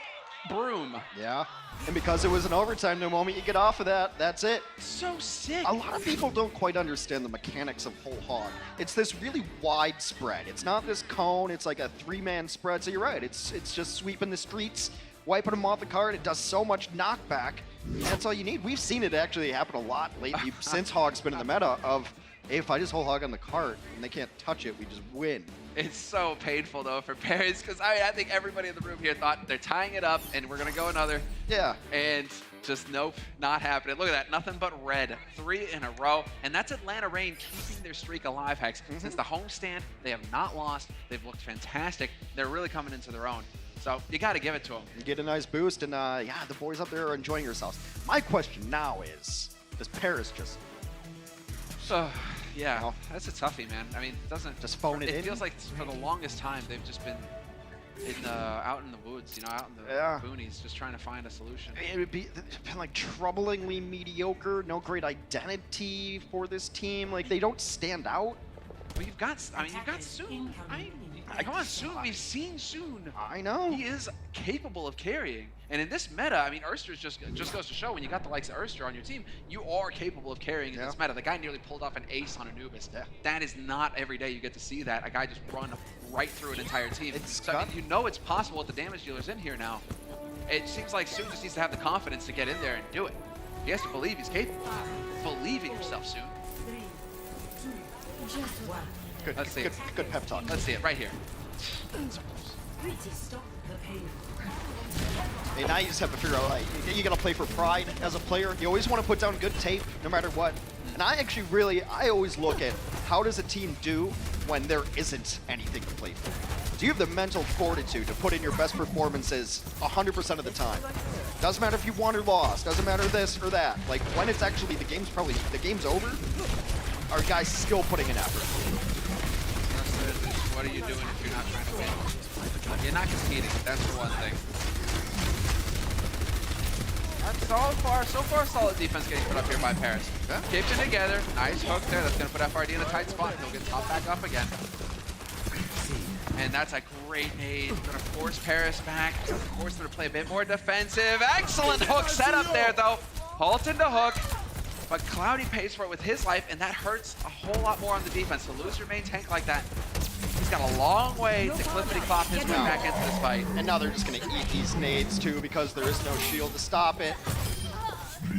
broom. Yeah. And because it was an overtime, the moment you get off of that, that's it. So sick. A lot of people don't quite understand the mechanics of whole hog. It's this really wide spread. It's not this cone. It's like a three-man spread. So you're right. It's just sweeping the streets, wiping them off the card. It does so much knockback. And that's all you need. We've seen it actually happen a lot lately since Hog's been in the meta of, hey, if I just whole hog on the cart and they can't touch it, we just win. It's so painful, though, for Paris, because I think everybody in the room here thought they're tying it up, and we're going to go another. Yeah. And just, nope, not happening. Look at that, nothing but red. 3 in a row, and that's Atlanta Reign keeping their streak alive, Hex. Since the homestand, they have not lost. They've looked fantastic. They're really coming into their own. So you got to give it to them. You get a nice boost, and yeah, the boys up there are enjoying yourselves. My question now is, does Paris just... Yeah, that's a toughie, man. I mean, it doesn't just phone it in. It feels like for the longest time they've just been out in the woods, out in the boonies, just trying to find a solution. It would be like troublingly mediocre. No great identity for this team. Like they don't stand out. Well, you've got Soon. Come on, Soon. We've seen Soon. I know. He is capable of carrying. And in this meta, I mean, Erster just goes to show when you got the likes of Erster on your team, you are capable of carrying in this meta. The guy nearly pulled off an ace on Anubis. That is not every day you get to see that. A guy just run right through an entire team. So I mean, you know it's possible with the damage dealers in here now. It seems like Soon just needs to have the confidence to get in there and do it. He has to believe he's capable. Believe in yourself, Soon. Let's see it. Good pep talk. Let's see it right here. Hey, now you just have to figure out, like, you gotta play for pride as a player. You always want to put down good tape, no matter what. And I always look at how does a team do when there isn't anything to play for. Do you have the mental fortitude to put in your best performances 100% of the time? Doesn't matter if you won or lost. Doesn't matter this or that. Like when it's actually the game's over, are guys still putting in effort? What are you doing if you're not trying to win? You're not competing. That's the one thing. So far, solid defense getting put up here by Paris. Keeping together. Nice hook there. That's going to put FRD in a tight spot. He'll get popped back up again. And that's a great nade. Going to force Paris back. Force them to play a bit more defensive. Excellent hook setup there, though. Halt into hook. But Cloudy pays for it with his life, and that hurts a whole lot more on the defense. To lose your main tank like that, he's got a long way to clippity-clop his way back into this fight. And now they're just going to eat these nades, too, because there is no shield to stop it.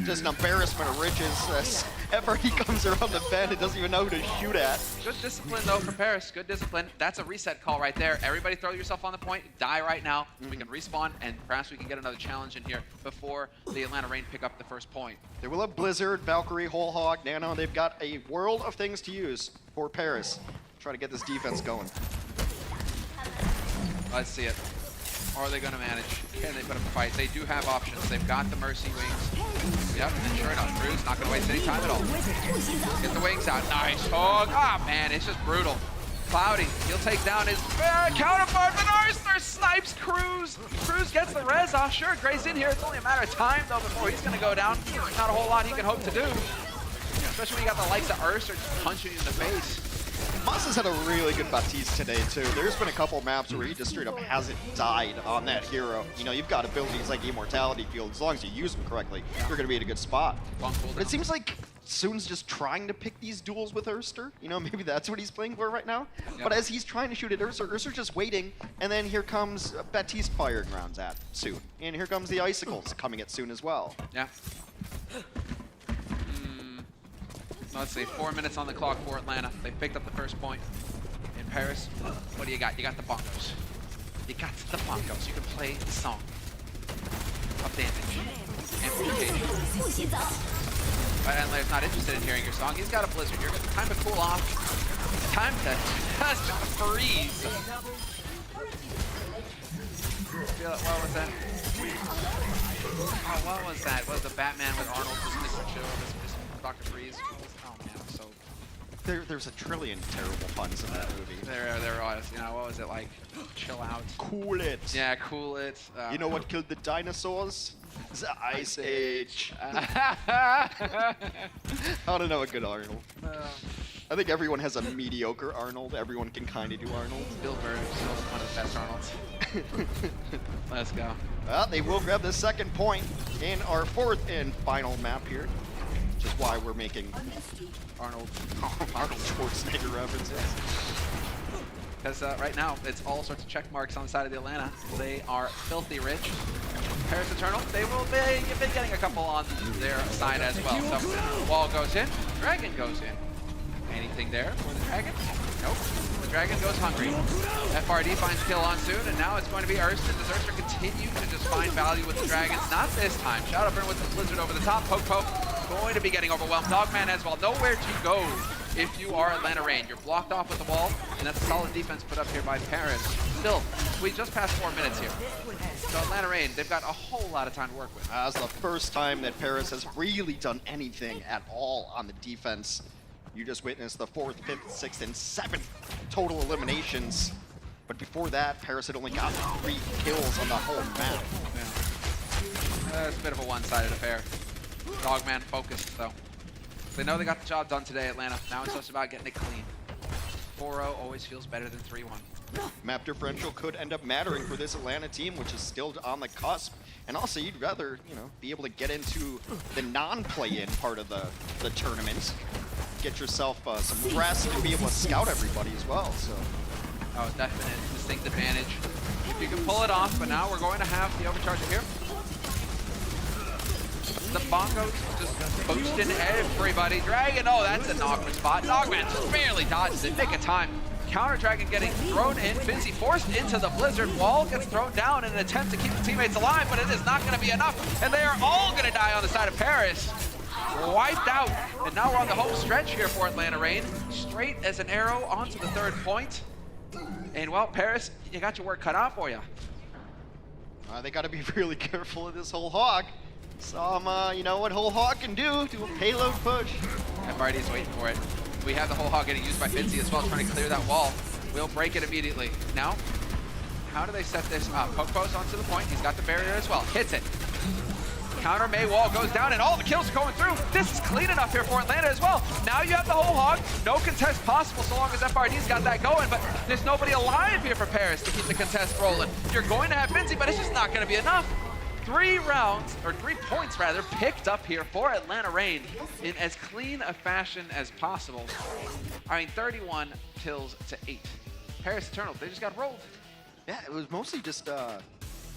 just an embarrassment of riches. As FRD comes around the bend and doesn't even know who to shoot at. Good discipline, though, for Paris. Good discipline. That's a reset call right there. Everybody throw yourself on the point. Die right now. We can respawn, and perhaps we can get another challenge in here before the Atlanta Reign pick up the first point. They will have Blizzard, Valkyrie, Whole Hog, Nano. They've got a world of things to use for Paris. Try to get this defense going. Let's see it. Are they going to manage? Can they put up a fight? They do have options. They've got the Mercy Wings. Yep, and sure enough, Drew's not going to waste any time at all. Get the wings out. Nice hook. Ah, man, it's just brutal. Cloudy, he'll take down his counterpart, but Erster snipes Cruz. Cruz gets the res off. Sure, Gray's in here. It's only a matter of time, though, before he's going to go down. Not a whole lot he can hope to do. Especially when you got the likes of Erster just punching you in the face. Moss has had a really good Baptiste today, too. There's been a couple maps where he just straight up hasn't died on that hero. You know, you've got abilities like Immortality Field. As long as you use them correctly, you're going to be in a good spot. But it seems like Soon's just trying to pick these duels with Erster. You know, maybe that's what he's playing for right now. Yep. But as he's trying to shoot at Erster, Erster's just waiting, and then here comes Baptiste firing rounds at Soon. And here comes the Icicles coming at Soon as well. Yeah. Let's see, 4 minutes on the clock for Atlanta. They picked up the first point in Paris. What do you got? You got the bongos. You got the bongos. You can play the song of damage, amplification. But Atlanta's not interested in hearing your song. He's got a blizzard. You're time to cool off. Time to just freeze. What was that? Oh, what was that? What was the Batman with Arnold was Mr. Chill, Mr. Dr. Freeze? Oh man, so there's a trillion terrible puns in that movie. There was. You know, what was it like? Chill out. Cool it. Yeah, cool it. You know what killed the dinosaurs? The Ice Age. I don't know a good Arnold. I think everyone has a mediocre Arnold. Everyone can kind of do Arnold. Bill Burr is still one of the best Arnolds. Let's go. Well, they will grab the second point in our fourth and final map here, which is why we're making Arnold Schwarzenegger references. Because right now, it's all sorts of check marks on the side of the Atlanta. They are filthy rich. Paris Eternal, they've been getting a couple on their side as well. So, wall goes in, dragon goes in. Anything there for the dragon? Nope. The dragon goes hungry. FRD finds kill on Soon, and now it's going to be Erster. Does Erster continue to just find value with the dragons? Not this time. Shadowburn with the blizzard over the top. Poke. Going to be getting overwhelmed. Dogman as well. Nowhere to go if you are Atlanta Reign. You're blocked off with the wall, and that's a solid defense put up here by Paris. Still, we just passed 4 minutes here. So Atlanta Reign, they've got a whole lot of time to work with. That's the first time that Paris has really done anything at all on the defense. You just witnessed the 4th, 5th, 6th, and 7th total eliminations. But before that, Paris had only got 3 kills on the whole map. Yeah. It's a bit of a one-sided affair. Dogman focused, though. They know they got the job done today, Atlanta. Now it's just about getting it clean. 4-0 always feels better than 3-1. Map differential could end up mattering for this Atlanta team, which is still on the cusp. And also, you'd rather, be able to get into the non-play-in part of the tournament. Get yourself some rest and be able to scout everybody as well. So, oh, definite distinct advantage if you can pull it off. But now we're going to have the overcharger here. The bongos just boosting everybody. Dragon, oh, that's an awkward spot. Dogman just barely dodges it. Nick of time. Counter Dragon getting thrown in. Finzy forced into the blizzard. Wall gets thrown down in an attempt to keep the teammates alive, but it is not going to be enough. And they are all going to die on the side of Paris. Wiped out. And now we're on the home stretch here for Atlanta Reign. Straight as an arrow onto the 3rd point. And well, Paris, you got your work cut out for you. They got to be really careful of this whole hog. Some, you know what whole hog can do a payload push. FRD's waiting for it. We have the whole hog getting used by Finzy as well, trying to clear that wall. We'll break it immediately. Now, how do they set this up? Pokepo's onto the point. He's got the barrier as well. Hits it. Counter May wall goes down, and all the kills are going through. This is clean enough here for Atlanta as well. Now you have the whole hog. No contest possible so long as FRD's got that going, but there's nobody alive here for Paris to keep the contest rolling. You're going to have Finzy, but it's just not going to be enough. 3 points rather, picked up here for Atlanta Reign in as clean a fashion as possible. I mean, 31 kills to 8. Paris Eternal, they just got rolled. Yeah, it was mostly just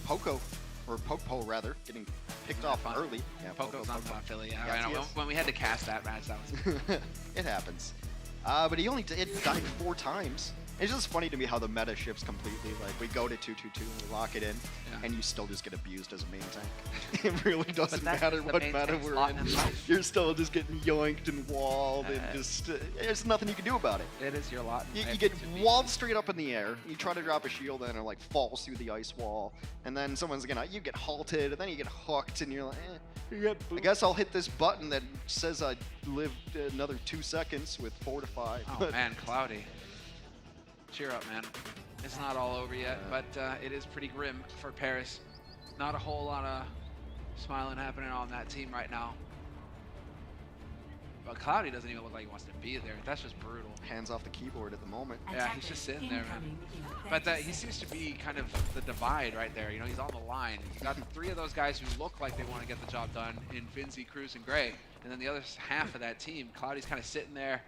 Poco, or Popo rather, getting picked off early. Yeah, Poco's on Philly. Yeah, Yes, I he know. is. When we had to cast that match, that was. It happens. But he only died 4 times. It's just funny to me how the meta shifts completely. Like, we go to 2-2-2 and we lock it in, and you still just get abused as a main tank. It really doesn't matter what meta we're in. You're still just getting yoinked and walled, and just there's nothing you can do about it. It is your lot. You get walled straight up in the air. You try to drop a shield and it like falls through the ice wall, and then someone's gonna you get halted, and then you get hooked, and you're like, I guess I'll hit this button that says I lived another 2 seconds with fortify. Oh man, Cloudy. Cheer up, man. It's not all over yet, but it is pretty grim for Paris. Not a whole lot of smiling happening on that team right now. But Cloudy doesn't even look like he wants to be there. That's just brutal. Hands off the keyboard at the moment. Yeah, he's just sitting there, man. But he seems to be kind of the divide right there. You know, he's on the line. You got 3 of those guys who look like they want to get the job done in Finzi, Cruz, and Gray. And then the other half of that team, Cloudy's kind of sitting there.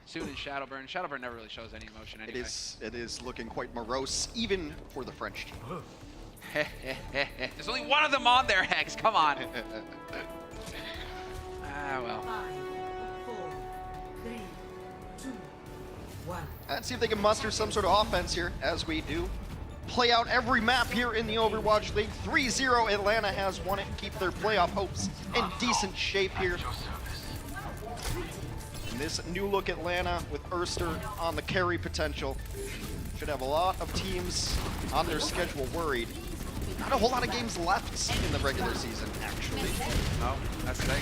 Soon is Shadowburn. Shadowburn never really shows any emotion anyway. It is looking quite morose, even for the French team. There's only one of them on there, Hex. Come on. Well. 5, 4, 3, 2, 1. Let's see if they can muster some sort of offense here, as we do. Play out every map here in the Overwatch League. 3-0, Atlanta has won it. Keep their playoff hopes in decent shape here. This new look Atlanta with Erster on the carry potential should have a lot of teams on their schedule worried. Not a whole lot of games left in the regular season, actually. No, that's the thing.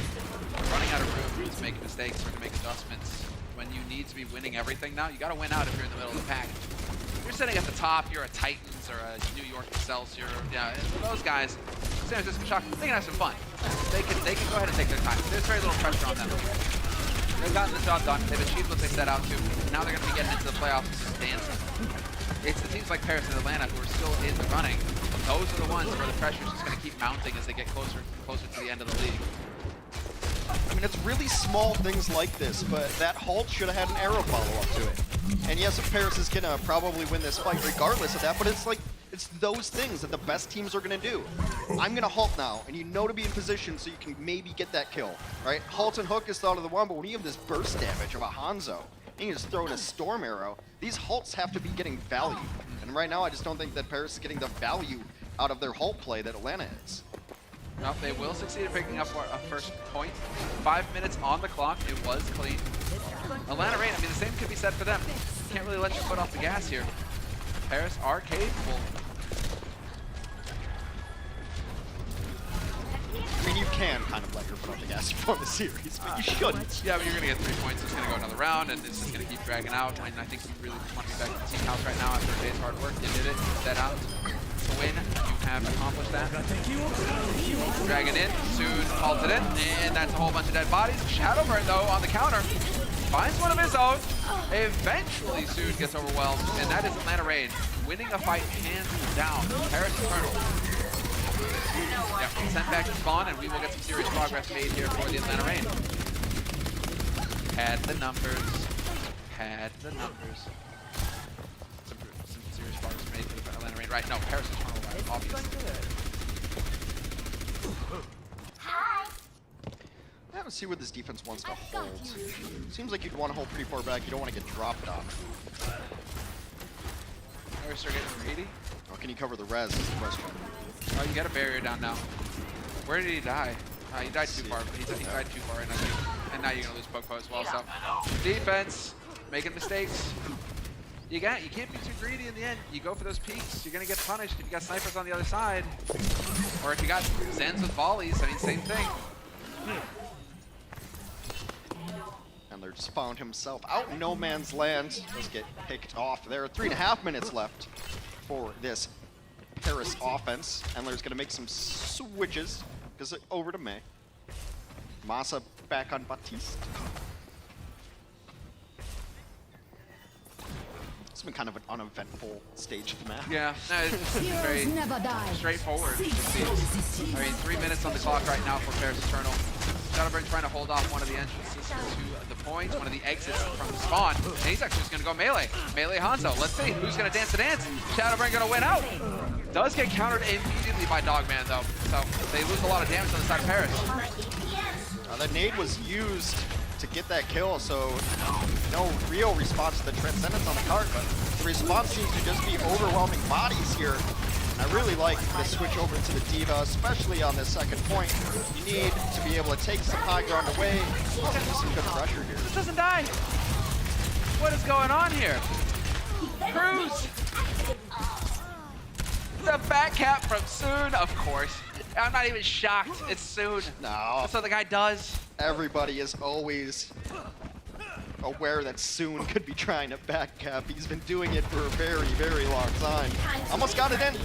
We're running out of room to make mistakes or to make adjustments. When you need to be winning everything now, you got to win out if you're in the middle of the pack. If you're sitting at the top, you're a Titans or a New York Excelsior. Yeah, those guys, San Francisco Shock, they can have some fun. They can go ahead and take their time. There's very little pressure on them. They've gotten the job done. They've achieved what they set out to. Now they're going to be getting into the playoffs dancing. It's the teams like Paris and Atlanta who are still in the running. Those are the ones where the pressure is just going to keep mounting as they get closer and closer to the end of the league. I mean, it's really small things like this, but that halt should have had an arrow follow-up to it. And yes, Paris is going to probably win this fight regardless of that, but it's like, it's those things that the best teams are going to do. I'm going to halt now, and you know to be in position so you can maybe get that kill, right? Halt and hook is thought of the one, but when you have this burst damage of a Hanzo, and you just throw in a storm arrow, these halts have to be getting value. And right now, I just don't think that Paris is getting the value out of their halt play that Atlanta is. No, they will succeed in picking up a first point. 5 minutes on the clock. It was clean. Atlanta Reign, I mean, the same could be said for them. Can't really let your foot off the gas here. Paris are capable. I mean, you can kind of let your foot off the gas before the series, but you shouldn't. Yeah, but you're going to get 3 points. It's going to go another round, and it's just going to keep dragging out. And I think you really want to be back in the team house right now after a day's hard work. You did it. You set out to win. You have accomplished that. Dragging in. Soon halted in. And that's a whole bunch of dead bodies. Shadowburn, though, on the counter. Finds one of his own. Eventually, Soon gets overwhelmed. And that is Atlanta Reign winning a fight hands down. Paris Eternal. Yeah, sent back to spawn, and we will get some serious progress made here for the Atlanta Reign. Had the numbers. Had the numbers. Some serious progress made for the Atlanta Reign. Right, no, Paris Eternal, right, obviously. I don't see where this defense wants to hold. Seems like you'd want to hold pretty far back. You don't want to get dropped on. Erster getting greedy. How can you cover the res is the question. Oh, you got a barrier down now. Where did he die? He died too far. He died too far, and now you're gonna lose Poco as well. So defense, making mistakes. You can't be too greedy in the end. You go for those peaks, you're gonna get punished if you got snipers on the other side, or if you got Zens with volleys. I mean, same thing. And they're just found himself out in no man's land. Does get picked off. There are 3.5 minutes left for this Paris offense. Endler's gonna make some switches. Goes over to May. Massa back on Baptiste. It's been kind of an uneventful stage of the map. Yeah, no, it's very straightforward. I mean, 3 minutes on the clock right now for Paris Eternal. Shadowburn trying to hold off one of the entrances to the point, one of the exits from the spawn. And he's actually just going to go melee. Melee Hanzo. Let's see who's going to dance the dance. Shadowburn going to win out. Does get countered immediately by Dogman, though. So they lose a lot of damage on the side of Paris. The nade was used to get that kill, so no real response to the Transcendence on the cart, but the response seems to just be overwhelming bodies here. I really like the switch over to the D.Va, especially on this second point. You need to be able to take some high ground away. Some good pressure here. This doesn't die. What is going on here? Cruz. The back cap from Soon, of course. I'm not even shocked. It's Soon. No. That's what the guy does. Everybody is always aware that Soon could be trying to back cap. He's been doing it for a very, very long time. Almost got it in.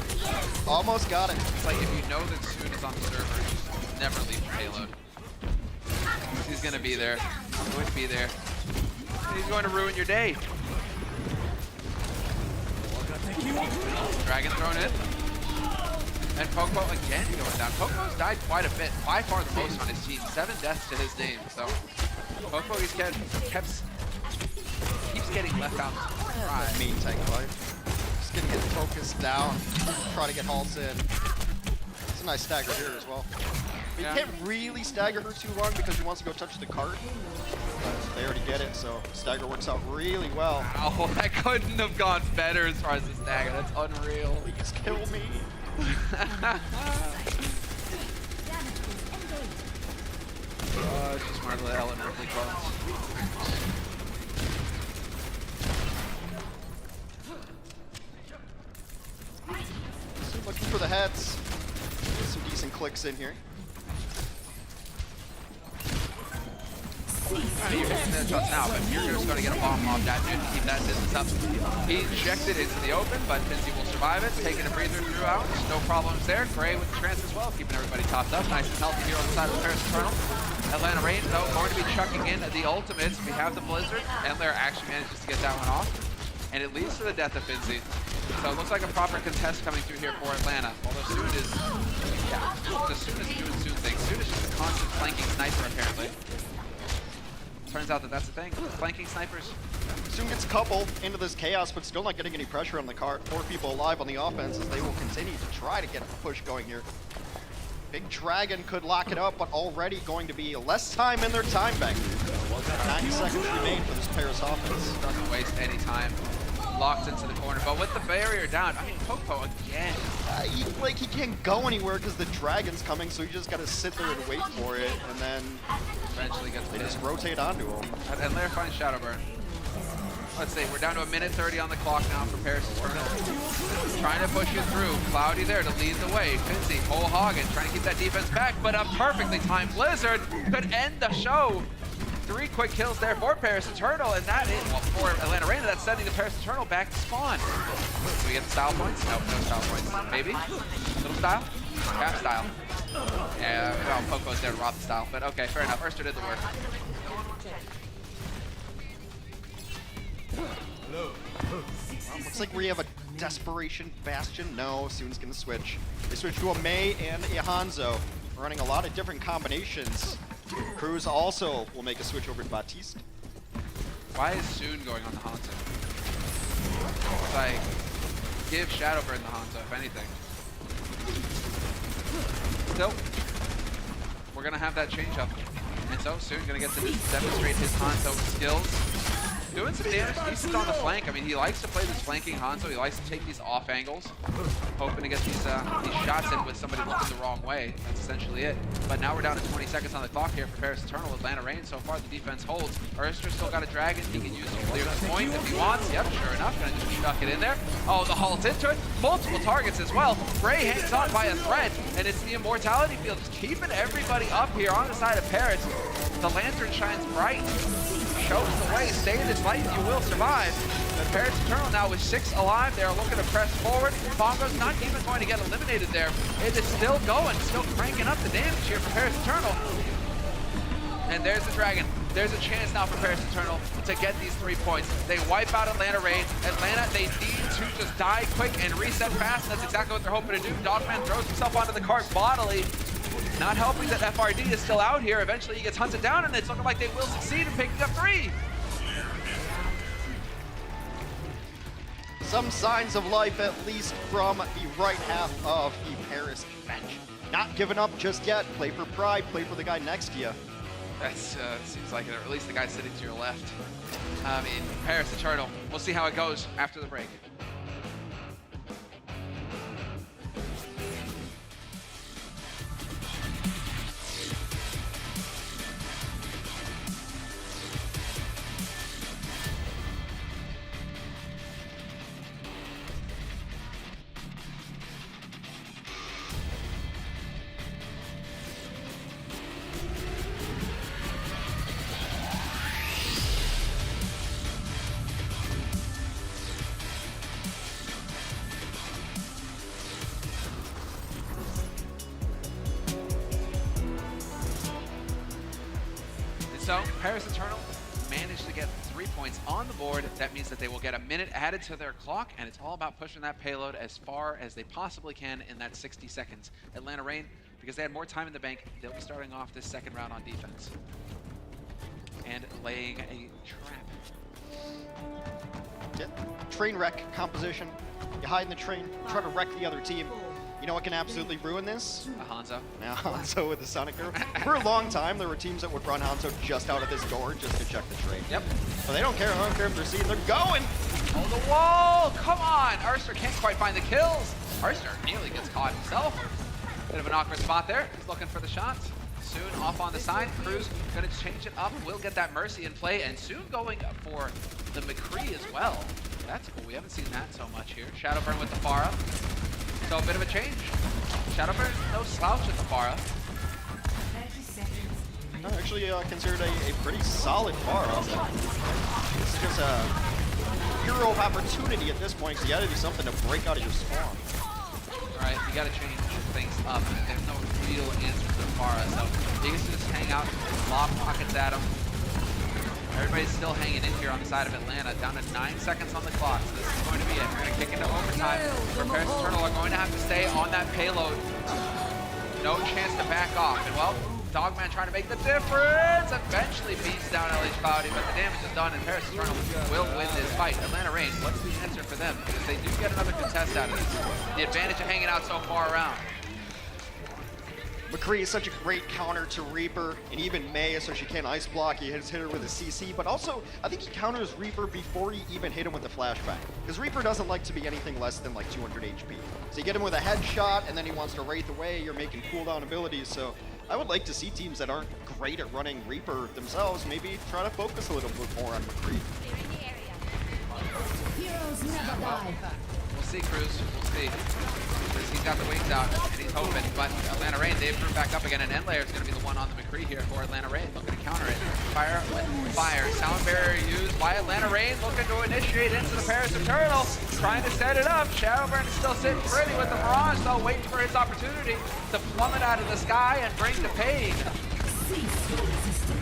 Almost got it. It's like if you know that Soon is on the server, just never leave the payload. He's going to be there. He's going to be there. And he's going to ruin your day. Dragon thrown in. And Poco again going down. Poco's died quite a bit, by far the most on his team. 7 deaths to his name. So Poco keeps getting left out. Right. Main tank fight. Just gonna get focused down. Try to get halts in. It's a nice stagger here as well. You can't really stagger her too long because she wants to go touch the cart. But they already get it, so stagger works out really well. Oh, that couldn't have gone better as far as the stagger. That's unreal. Please kill me. It's just smart to let Ellen Ripley close. Looking for the heads. Get some decent clicks in here. I mean, you're hitting the shots now, but you're just going to get a bomb off that dude to keep that distance up. He injected into the open, but Finzi will survive it, taking a breather throughout. No problems there. Gray with the trance as well, keeping everybody topped up. Nice and healthy here on the side of the Paris Eternal. Atlanta Reign, though, going to be chucking in the ultimates. We have the Blizzard. Endler actually manages to get that one off. And it leads to the death of Finzi. So it looks like a proper contest coming through here for Atlanta. Although Soon is, Soon is doing Soon things. Soon is just a constant flanking sniper, apparently. Turns out that that's the thing. Flanking snipers. Soon gets a couple into this chaos, but still not getting any pressure on the cart. 4 people alive on the offense as they will continue to try to get a push going here. Big Dragon could lock it up, but already going to be less time in their time bank. 9 seconds remain for this Paris offense. Doesn't waste any time. Locked into the corner, but with the barrier down, I mean, Poco again. He can't go anywhere because the Dragon's coming, so you just got to sit there and wait for it, and then Eventually gets they hit. just rotate onto him. And Lair finds Shadowburn. Let's see, we're down to 1:30 on the clock now for Paris Eternal. Trying to push it through. Cloudy there to lead the way. Finzi, whole hogging, trying to keep that defense back, but a perfectly timed Blizzard could end the show. 3 quick kills there for Paris Eternal, and that is, well, for Atlanta Reign, that's sending the Paris Eternal back to spawn. Do we get the style points? Nope, no style points. Maybe? Little style? Half style. Yeah, well, Poco's there to rob the style, but okay, fair enough. Erster did the work. Well, looks like we have a Desperation Bastion. No, Soon's gonna switch. They switch to a Mei and a Hanzo, running a lot of different combinations. Cruz also will make a switch over to Baptiste. Why is Soon going on the Hanzo? It's like, give Shadowburn the Hanzo, if anything. Still, we're gonna have that change up. And so Soon gonna get to demonstrate his Hanzo skills. Doing some damage decent on the flank. I mean, he likes to play this flanking Hanzo. He likes to take these off angles, hoping to get these shots in with somebody looking the wrong way. That's essentially it. But now we're down to 20 seconds on the clock here for Paris Eternal. Atlanta Reign, so far the defense holds. Erster still got a Dragon. He can use it to clear the point if he wants. Yep, sure enough, gonna just chuck it in there. Oh, the halt into it. Multiple targets as well. Gray hangs on by a thread, and it's the Immortality Field just keeping everybody up here on the side of Paris. The lantern shines bright. Shows the way, stay in this light, you will survive. The Paris Eternal now with 6 alive, they're looking to press forward. Bongo's not even going to get eliminated there. It is still going, still cranking up the damage here for Paris Eternal. And there's the Dragon. There's a chance now for Paris Eternal to get these 3 points. They wipe out Atlanta Reign. Atlanta, they need to just die quick and reset fast. That's exactly what they're hoping to do. Dogman throws himself onto the cart bodily. Not helping that FRD is still out here. Eventually he gets hunted down, and it's looking like they will succeed in picking up 3. Some signs of life, at least from the right half of the Paris bench. Not giving up just yet. Play for pride, play for the guy next to you. That seems like it, or at least the guy sitting to your left. I mean, Paris Eternal. We'll see how it goes after the break. So, Paris Eternal managed to get 3 points on the board. That means that they will get a minute added to their clock, and it's all about pushing that payload as far as they possibly can in that 60 seconds. Atlanta Reign, because they had more time in the bank, they'll be starting off this second round on defense. And laying a trap. Yeah. Train wreck composition. You hide in the train, try to wreck the other team. You know what can absolutely ruin this? A Hanzo. Now Hanzo with the Sonic Arrow. For a long time, there were teams that would run Hanzo just out of this door just to check the train. Yep. But they don't care. I don't care if they're seen. They're going. Oh, the wall! Come on! Erster can't quite find the kills. Erster nearly gets caught himself. Bit of an awkward spot there. He's looking for the shots. Soon off on the side. Cruz gonna change it up. Will get that Mercy in play, and soon going for the McCree as well. That's cool. We haven't seen that so much here. Shadowburn with the Pharah. So a bit of a change. Shadowburn, no slouch at the Pharah. No, actually considered a pretty solid Pharah. It's just a hero of opportunity at this point, because you gotta do something to break out of your spawn. Alright, you gotta change things up. There's no real answer to the Pharah, so you can just hang out, lob pockets at him. Everybody's still hanging in here on the side of Atlanta, down to 9 seconds on the clock, so this is going to be it. We're going to kick into overtime, where Paris Eternal are going to have to stay on that payload. No chance to back off, and well, Dogman trying to make the difference, eventually beats down LH Cloudy, but the damage is done, and Paris Eternal will win this fight. Atlanta Reign, what's the answer for them? Because they do get another contest out of this. The advantage of hanging out so far around. McCree is such a great counter to Reaper, and even May, so she can't ice block. He hits her with a CC, but also, I think he counters Reaper before he even hit him with the flashbang. Because Reaper doesn't like to be anything less than like 200 HP. So you get him with a headshot, and then he wants to Wraith away, you're making cooldown abilities, so I would like to see teams that aren't great at running Reaper themselves maybe try to focus a little bit more on McCree. Heroes never die. We'll see, Cruz. We'll see. He's got the wings out, and he's hoping. But Atlanta Reign, they've moved back up again, and Endlayer is going to be the one on the McCree here for Atlanta Reign, looking to counter it. Fire with fire. Sound barrier used by Atlanta Reign, looking to initiate into the Paris Eternal, trying to set it up. Shadowburn is still sitting pretty with the Mirage, though, waiting for his opportunity to plummet out of the sky and bring the pain.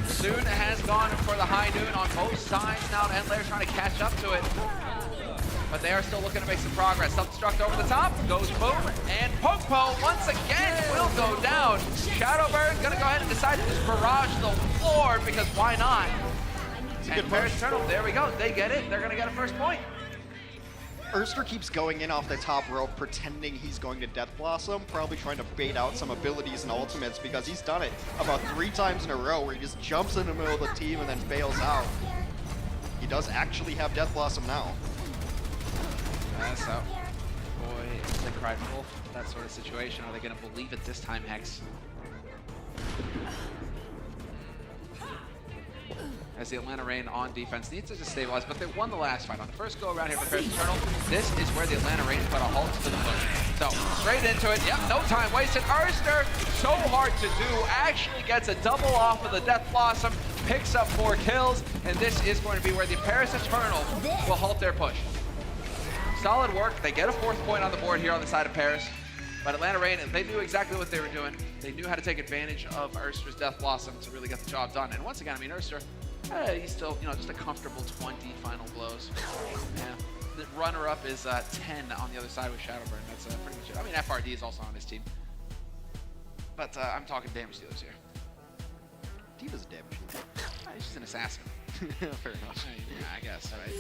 Soon has gone for the high noon on both sides now, and Endlayer trying to catch up to it. But they are still looking to make some progress. Self-destruct over the top, goes boom, and Popo once again will go down. Shadowbird's gonna go ahead and decide to just barrage the floor, because why not? And Paris Eternal, there we go, they get it, they're gonna get a first point. Erster keeps going in off the top rope, pretending he's going to Death Blossom, probably trying to bait out some abilities and ultimates, because he's done it about 3 times in a row where he just jumps in the middle of the team and then bails out. He does actually have Death Blossom now. So, boy, they cried wolf, that sort of situation. Are they going to believe it this time, Hex? As the Atlanta Reign on defense needs to just stabilize, but they won the last fight. On the first go around here for Paris Eternal, this is where the Atlanta Reign put a halt to the push. So, straight into it. Yep, no time wasted. Erster, so hard to do, actually gets a double off of the Death Blossom, picks up 4 kills, and this is going to be where the Paris Eternal will halt their push. Solid work. They get a 4th point on the board here on the side of Paris. But Atlanta Reign, they knew exactly what they were doing. They knew how to take advantage of Erster's Death Blossom to really get the job done. And once again, I mean, Erster, he's still, just a comfortable 20 final blows. Yeah. The runner-up is 10 on the other side with Shadowburn. That's pretty much it. I mean, FRD is also on his team. But I'm talking damage dealers here. D.Va's a damage dealer. He's just an assassin. Fair enough. Yeah, I guess. Right?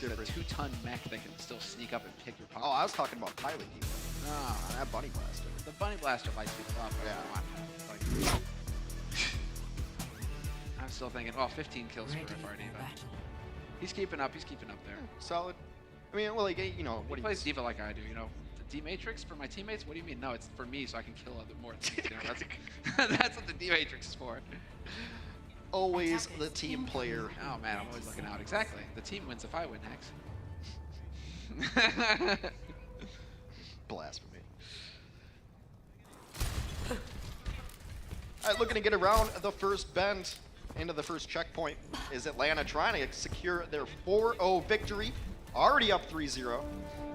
That's a 2-ton mech that can still sneak up and pick your pocket. Oh, I was talking about pilot D.Va. No, That bunny blaster. the bunny blaster lights people up. Yeah. Like, I'm still thinking, oh, 15 kills for FRD, but he's keeping up. He's keeping up there. Solid. I mean, well, like, you know, what He plays D.Va like I do, you know. The D-Matrix for my teammates? What do you mean? No, it's for me so I can kill more things. You know? That's what the D-Matrix is for. Always the team player. Oh man, I'm always looking out. Exactly. The team wins if I win, Hex. Blasphemy. All right, looking to get around the first bend into the first checkpoint is Atlanta trying to secure their 4-0 victory. Already up 3-0.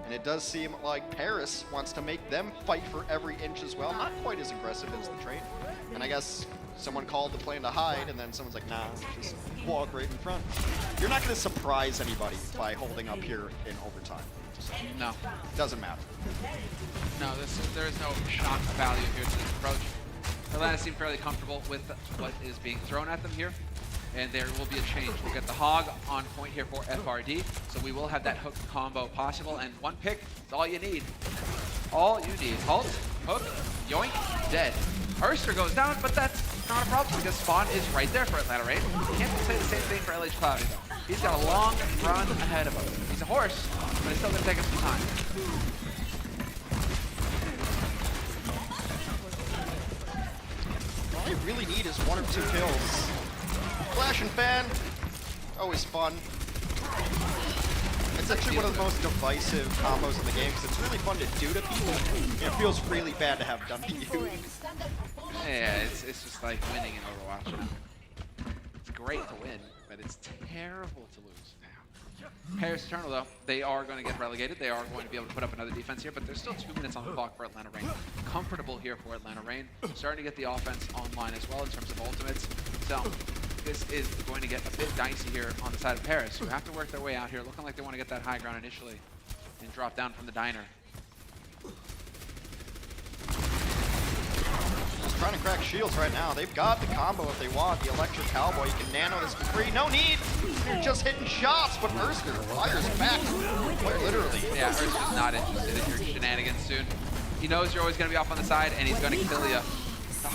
And it does seem like Paris wants to make them fight for every inch as well. Not quite as aggressive as the train. And I guess someone called the plan to hide, and then someone's like, nah, just walk right in front. You're not going to surprise anybody by holding up here in overtime. No. Doesn't matter. No, there is no shock value here to this approach. Atlanta seem fairly comfortable with what is being thrown at them here. And there will be a change. We'll get the Hog on point here for FRD, so we will have that hook combo possible, and one pick is all you need. All you need. Halt, hook, yoink, dead. Erster goes down, but that's not a problem because spawn is right there for Atlanta Rain. Can't say the same thing for LH Cloudy though. He's got a long run ahead of him. He's a horse, but it's still gonna take him some time. All you really need is 1 or 2 kills. Flash and fan, always fun. It's actually one of the most divisive combos in the game because it's really fun to do to people. It feels really bad to have done to you. Yeah, it's just like winning in Overwatch. It's great to win, but it's terrible to lose. Paris Eternal, though, they are going to get relegated. They are going to be able to put up another defense here, but there's still 2 minutes on the clock for Atlanta Rain. Comfortable here for Atlanta Rain. Starting to get the offense online as well in terms of ultimates. So this is going to get a bit dicey here on the side of Paris, who have to work their way out here, looking like they want to get that high ground initially and drop down from the diner. Just trying to crack shields right now. They've got the combo if they want. The Electric Cowboy, you can nano this for free. No need! You're just hitting shots, but Erster fires back. Quite literally. Yeah, Erster's not interested in your shenanigans soon. He knows you're always going to be off on the side, and he's going to kill you.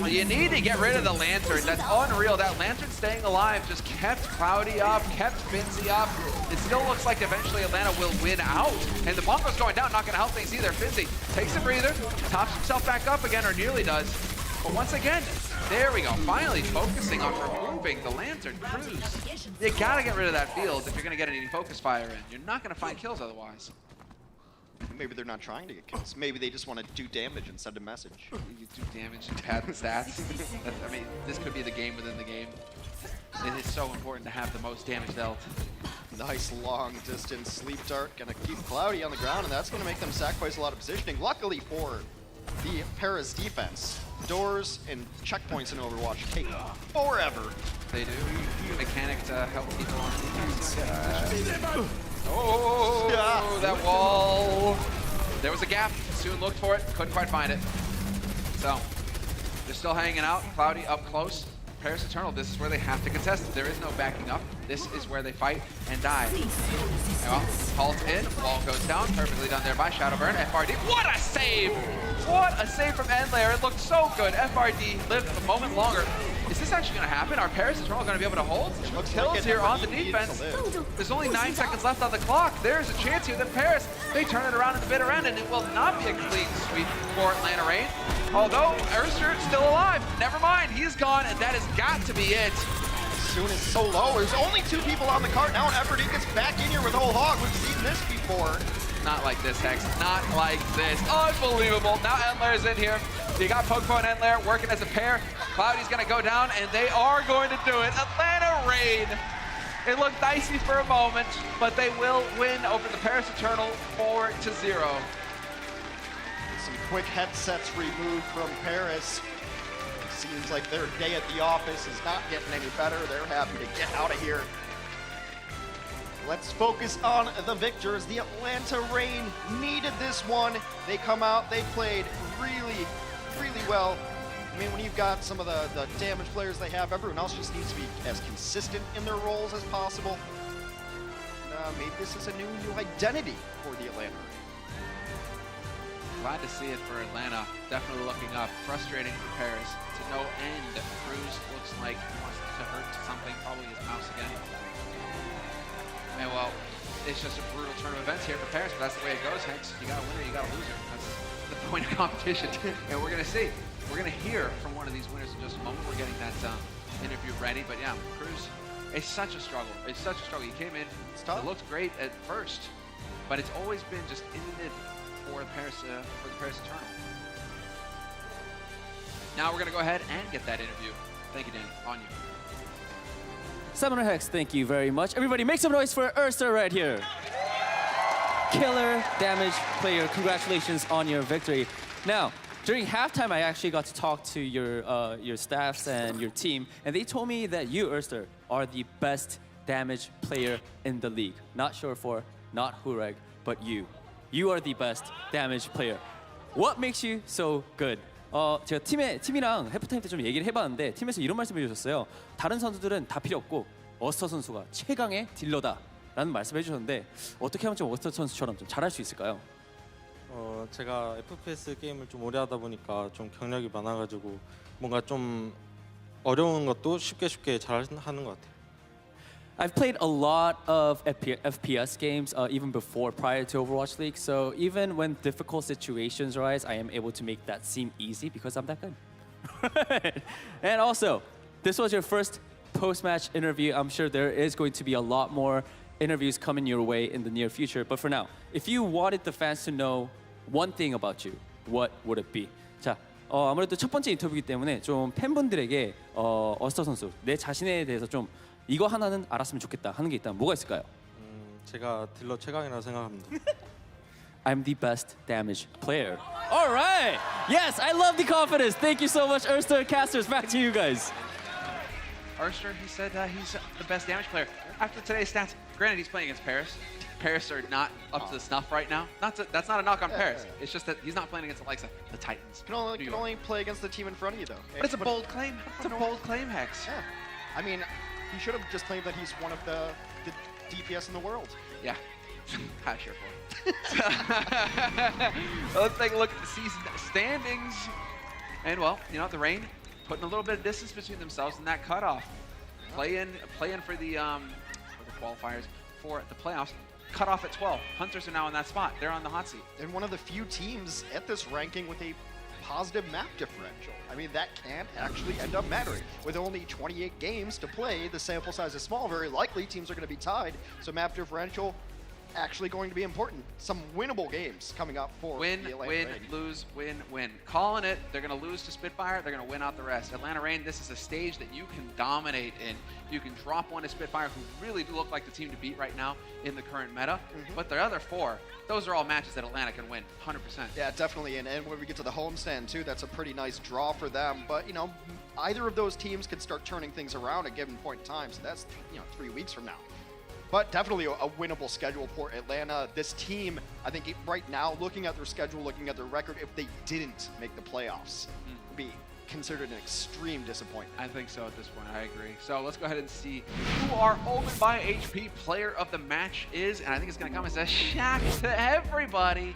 Oh, you need to get rid of the Lantern. That's unreal. That Lantern staying alive just kept Cloudy up, kept Finzy up. It still looks like eventually Atlanta will win out. And the Bongo's going down, not going to help things either. Finzy takes a breather, tops himself back up again, or nearly does. But once again, there we go. Finally focusing on removing the Lantern Cruise. You got to get rid of that field if you're going to get any focus fire in. You're not going to find kills otherwise. Maybe they're not trying to get kills. Maybe they just want to do damage and send a message. You do damage and pad the stats. I mean, this could be the game within the game. It is so important to have the most damage dealt. Nice long distance sleep dart. Gonna keep Cloudy on the ground, and that's gonna make them sacrifice a lot of positioning. Luckily for the Paris defense, doors and checkpoints in Overwatch take forever. They do. Mechanic to help people on defense. Oh, yeah. That wall. There was a gap. Soon looked for it. Couldn't quite find it. So, they're still hanging out. Cloudy up close. Paris Eternal, this is where they have to contest. There is no backing up. This is where they fight and die. Well, halt in. Wall goes down. Perfectly done there by Shadowburn. FRD. What a save! What a save from Endlayer. It looked so good. FRD lived a moment longer. Is this actually going to happen? Are Paris Eternal going to be able to hold? Kills here on the defense. There's only 9 seconds left on the clock. There's a chance here that Paris, they turn it around in the bitter end, and it will not be a clean sweep for Atlanta Rain. Although, Erster still alive. Never mind, he's gone, and that has got to be it. As soon as so low, there's only 2 people on the cart now, and FRD gets back in here with the whole hog. We've seen this before. Not like this, Hex. Not like this. Unbelievable. Now Endlayer's in here. You got Pokefo and Endlayer working as a pair. Cloudy's going to go down, and they are going to do it. Atlanta Rain. It looked dicey for a moment, but they will win over the Paris Eternal 4-0. Some quick headsets removed from Paris. Seems like their day at the office is not getting any better. They're happy to get out of here. Let's focus on the victors. The Atlanta Rain needed this one. They come out, they played really, really well. I mean, when you've got some of the damage players they have, everyone else just needs to be as consistent in their roles as possible. Maybe this is a new identity for the Atlanta Rain. Glad to see it for Atlanta. Definitely looking up. Frustrating for Paris to no end. Cruz looks like he wants to hurt something, probably his mouse again. And well, it's just a brutal turn of events here for Paris, but that's the way it goes, Hex. You got a winner, you got a loser. That's the point of competition. And we're going to see. We're going to hear from one of these winners in just a moment. We're getting that interview ready. But yeah, Cruz, it's such a struggle. It's such a struggle. He came in, it looked great at first, but it's always been just in the mid for the Paris Eternal. Now we're going to go ahead and get that interview. Thank you, Danny. On you. Summoner Hex, thank you very much. Everybody make some noise for Erster right here. Killer damage player, congratulations on your victory. Now, during halftime, I actually got to talk to your staffs and your team, and they told me that you, Erster, are the best damage player in the league. Not sure for, not Hureg, but you. You are the best damage player. What makes you so good? 제가 팀이랑 해프타임 때 좀 얘기를 해봤는데 팀에서 이런 말씀을 해주셨어요. 다른 선수들은 다 필요 없고 어스터 선수가 최강의 딜러다라는 말씀을 해주셨는데 어떻게 하면 좀 어스터 선수처럼 좀 잘할 수 있을까요? 제가 FPS 게임을 좀 오래 하다 보니까 좀 경력이 많아가지고 뭔가 좀 어려운 것도 쉽게 잘하는 것 같아요. I've played a lot of FPS games even before, prior to Overwatch League. So even when difficult situations arise, I am able to make that seem easy because I'm that good. And also, this was your first post-match interview. I'm sure there is going to be a lot more interviews coming your way in the near future. But for now, if you wanted the fans to know one thing about you, what would it be? 자, 아무래도 첫 번째 인터뷰이기 때문에 좀 팬분들에게 어스터 선수, 내 자신에 대해서 좀 이거 하나는 알았으면 좋겠다 하는 게 있다면 뭐가 있을까요? 제가 딜러 최강이라고 생각합니다. I'm the best damage player. All right. Yes, I love the confidence. Thank you so much, Erster and Casters. Back to you guys. Erster, he said he's the best damage player. After today's stats, granted he's playing against Paris. Paris are not up to the snuff right now. That's not a knock on Paris. It's just that he's not playing against the likes of the Titans. Can only play against the team in front of you, though. But it's a bold claim. It's a bold claim, Hex. Yeah. I mean, he should have just claimed that he's one of the DPS in the world. Yeah. Sure for Let's take a look at the season standings. And well, you know, the Reign putting a little bit of distance between themselves in that cutoff. Play in for the qualifiers for the playoffs. Cut off at 12. Hunters are now in that spot. They're on the hot seat. And one of the few teams at this ranking with a positive map differential. I mean, that can actually end up mattering. With only 28 games to play, the sample size is small. Very likely teams are going to be tied. So map differential actually going to be important. Some winnable games coming up for the Atlanta Rain. Lose, win. Calling it. They're going to lose to Spitfire. They're going to win out the rest. Atlanta Rain, this is a stage that you can dominate in. You can drop one to Spitfire, who really do look like the team to beat right now in the current meta. But the other four, those are all matches that Atlanta can win, 100%. Yeah, definitely. And when we get to the homestand, too, that's a pretty nice draw for them. But, you know, either of those teams could start turning things around at a given point in time. So that's, 3 weeks from now. But definitely a winnable schedule for Atlanta. This team, I think right now, looking at their schedule, looking at their record, if they didn't make the playoffs, would be considered an extreme disappointment. I think so at this point, I agree. So let's go ahead and see who our Omen by HP player of the match is. And I think it's going to come as a shock to everybody.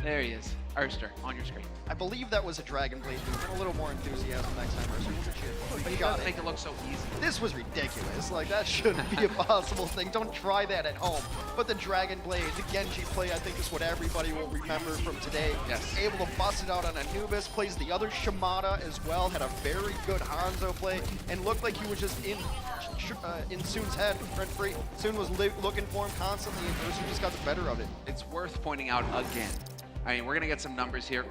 There he is, Erster, on your screen. I believe that was a Dragon Blade move. A little more enthusiasm next time, Erster. But he doesn't make it look so easy. This was ridiculous. Like, that shouldn't be a possible thing. Don't try that at home. But the Dragon Blade, the Genji play, I think is what everybody will remember from today. Yes. Able to bust it out on Anubis, plays the other Shimada as well, had a very good Hanzo play, and looked like he was just in Soon's head, rent-free. Soon was looking for him constantly, and Erster just got the better of it. It's worth pointing out again. I mean, we're going to get some numbers here.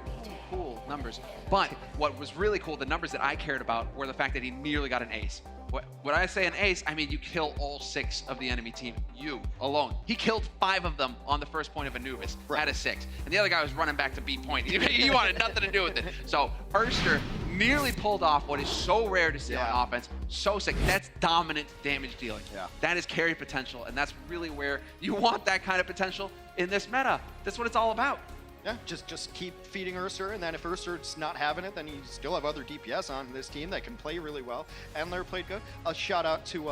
Cool numbers. But what was really cool, the numbers that I cared about, were the fact that he nearly got an ace. When I say an ace, I mean you kill all 6 of the enemy team, you alone. He killed 5 of them on the first point of Anubis, at a 6. And the other guy was running back to B point. He wanted nothing to do with it. So Erster nearly pulled off what is so rare to see on offense. So sick. That's dominant damage dealing. That is carry potential, and that's really where you want that kind of potential in this meta. That's what it's all about. Yeah, just keep feeding Erster, and then if Erster's not having it, then you still have other DPS on this team that can play really well. Endler played good. A shout out to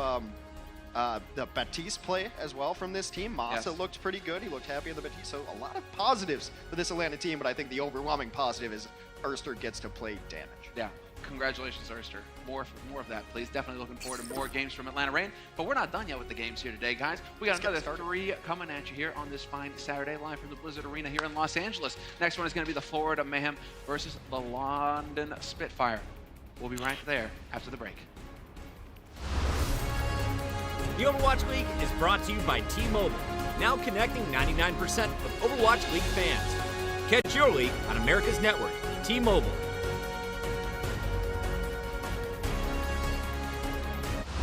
the Baptiste play as well from this team. Massa looked pretty good. He looked happy in the Baptiste. So a lot of positives for this Atlanta team, but I think the overwhelming positive is Erster gets to play damage. Yeah. Congratulations, Erster. More of that, please. Definitely looking forward to more games from Atlanta Reign. But we're not done yet with the games here today, guys. We got another 3 coming at you here on this fine Saturday, live from the Blizzard Arena here in Los Angeles. Next one is going to be the Florida Mayhem versus the London Spitfire. We'll be right there after the break. The Overwatch League is brought to you by T-Mobile, now connecting 99% of Overwatch League fans. Catch your league on America's network, T-Mobile.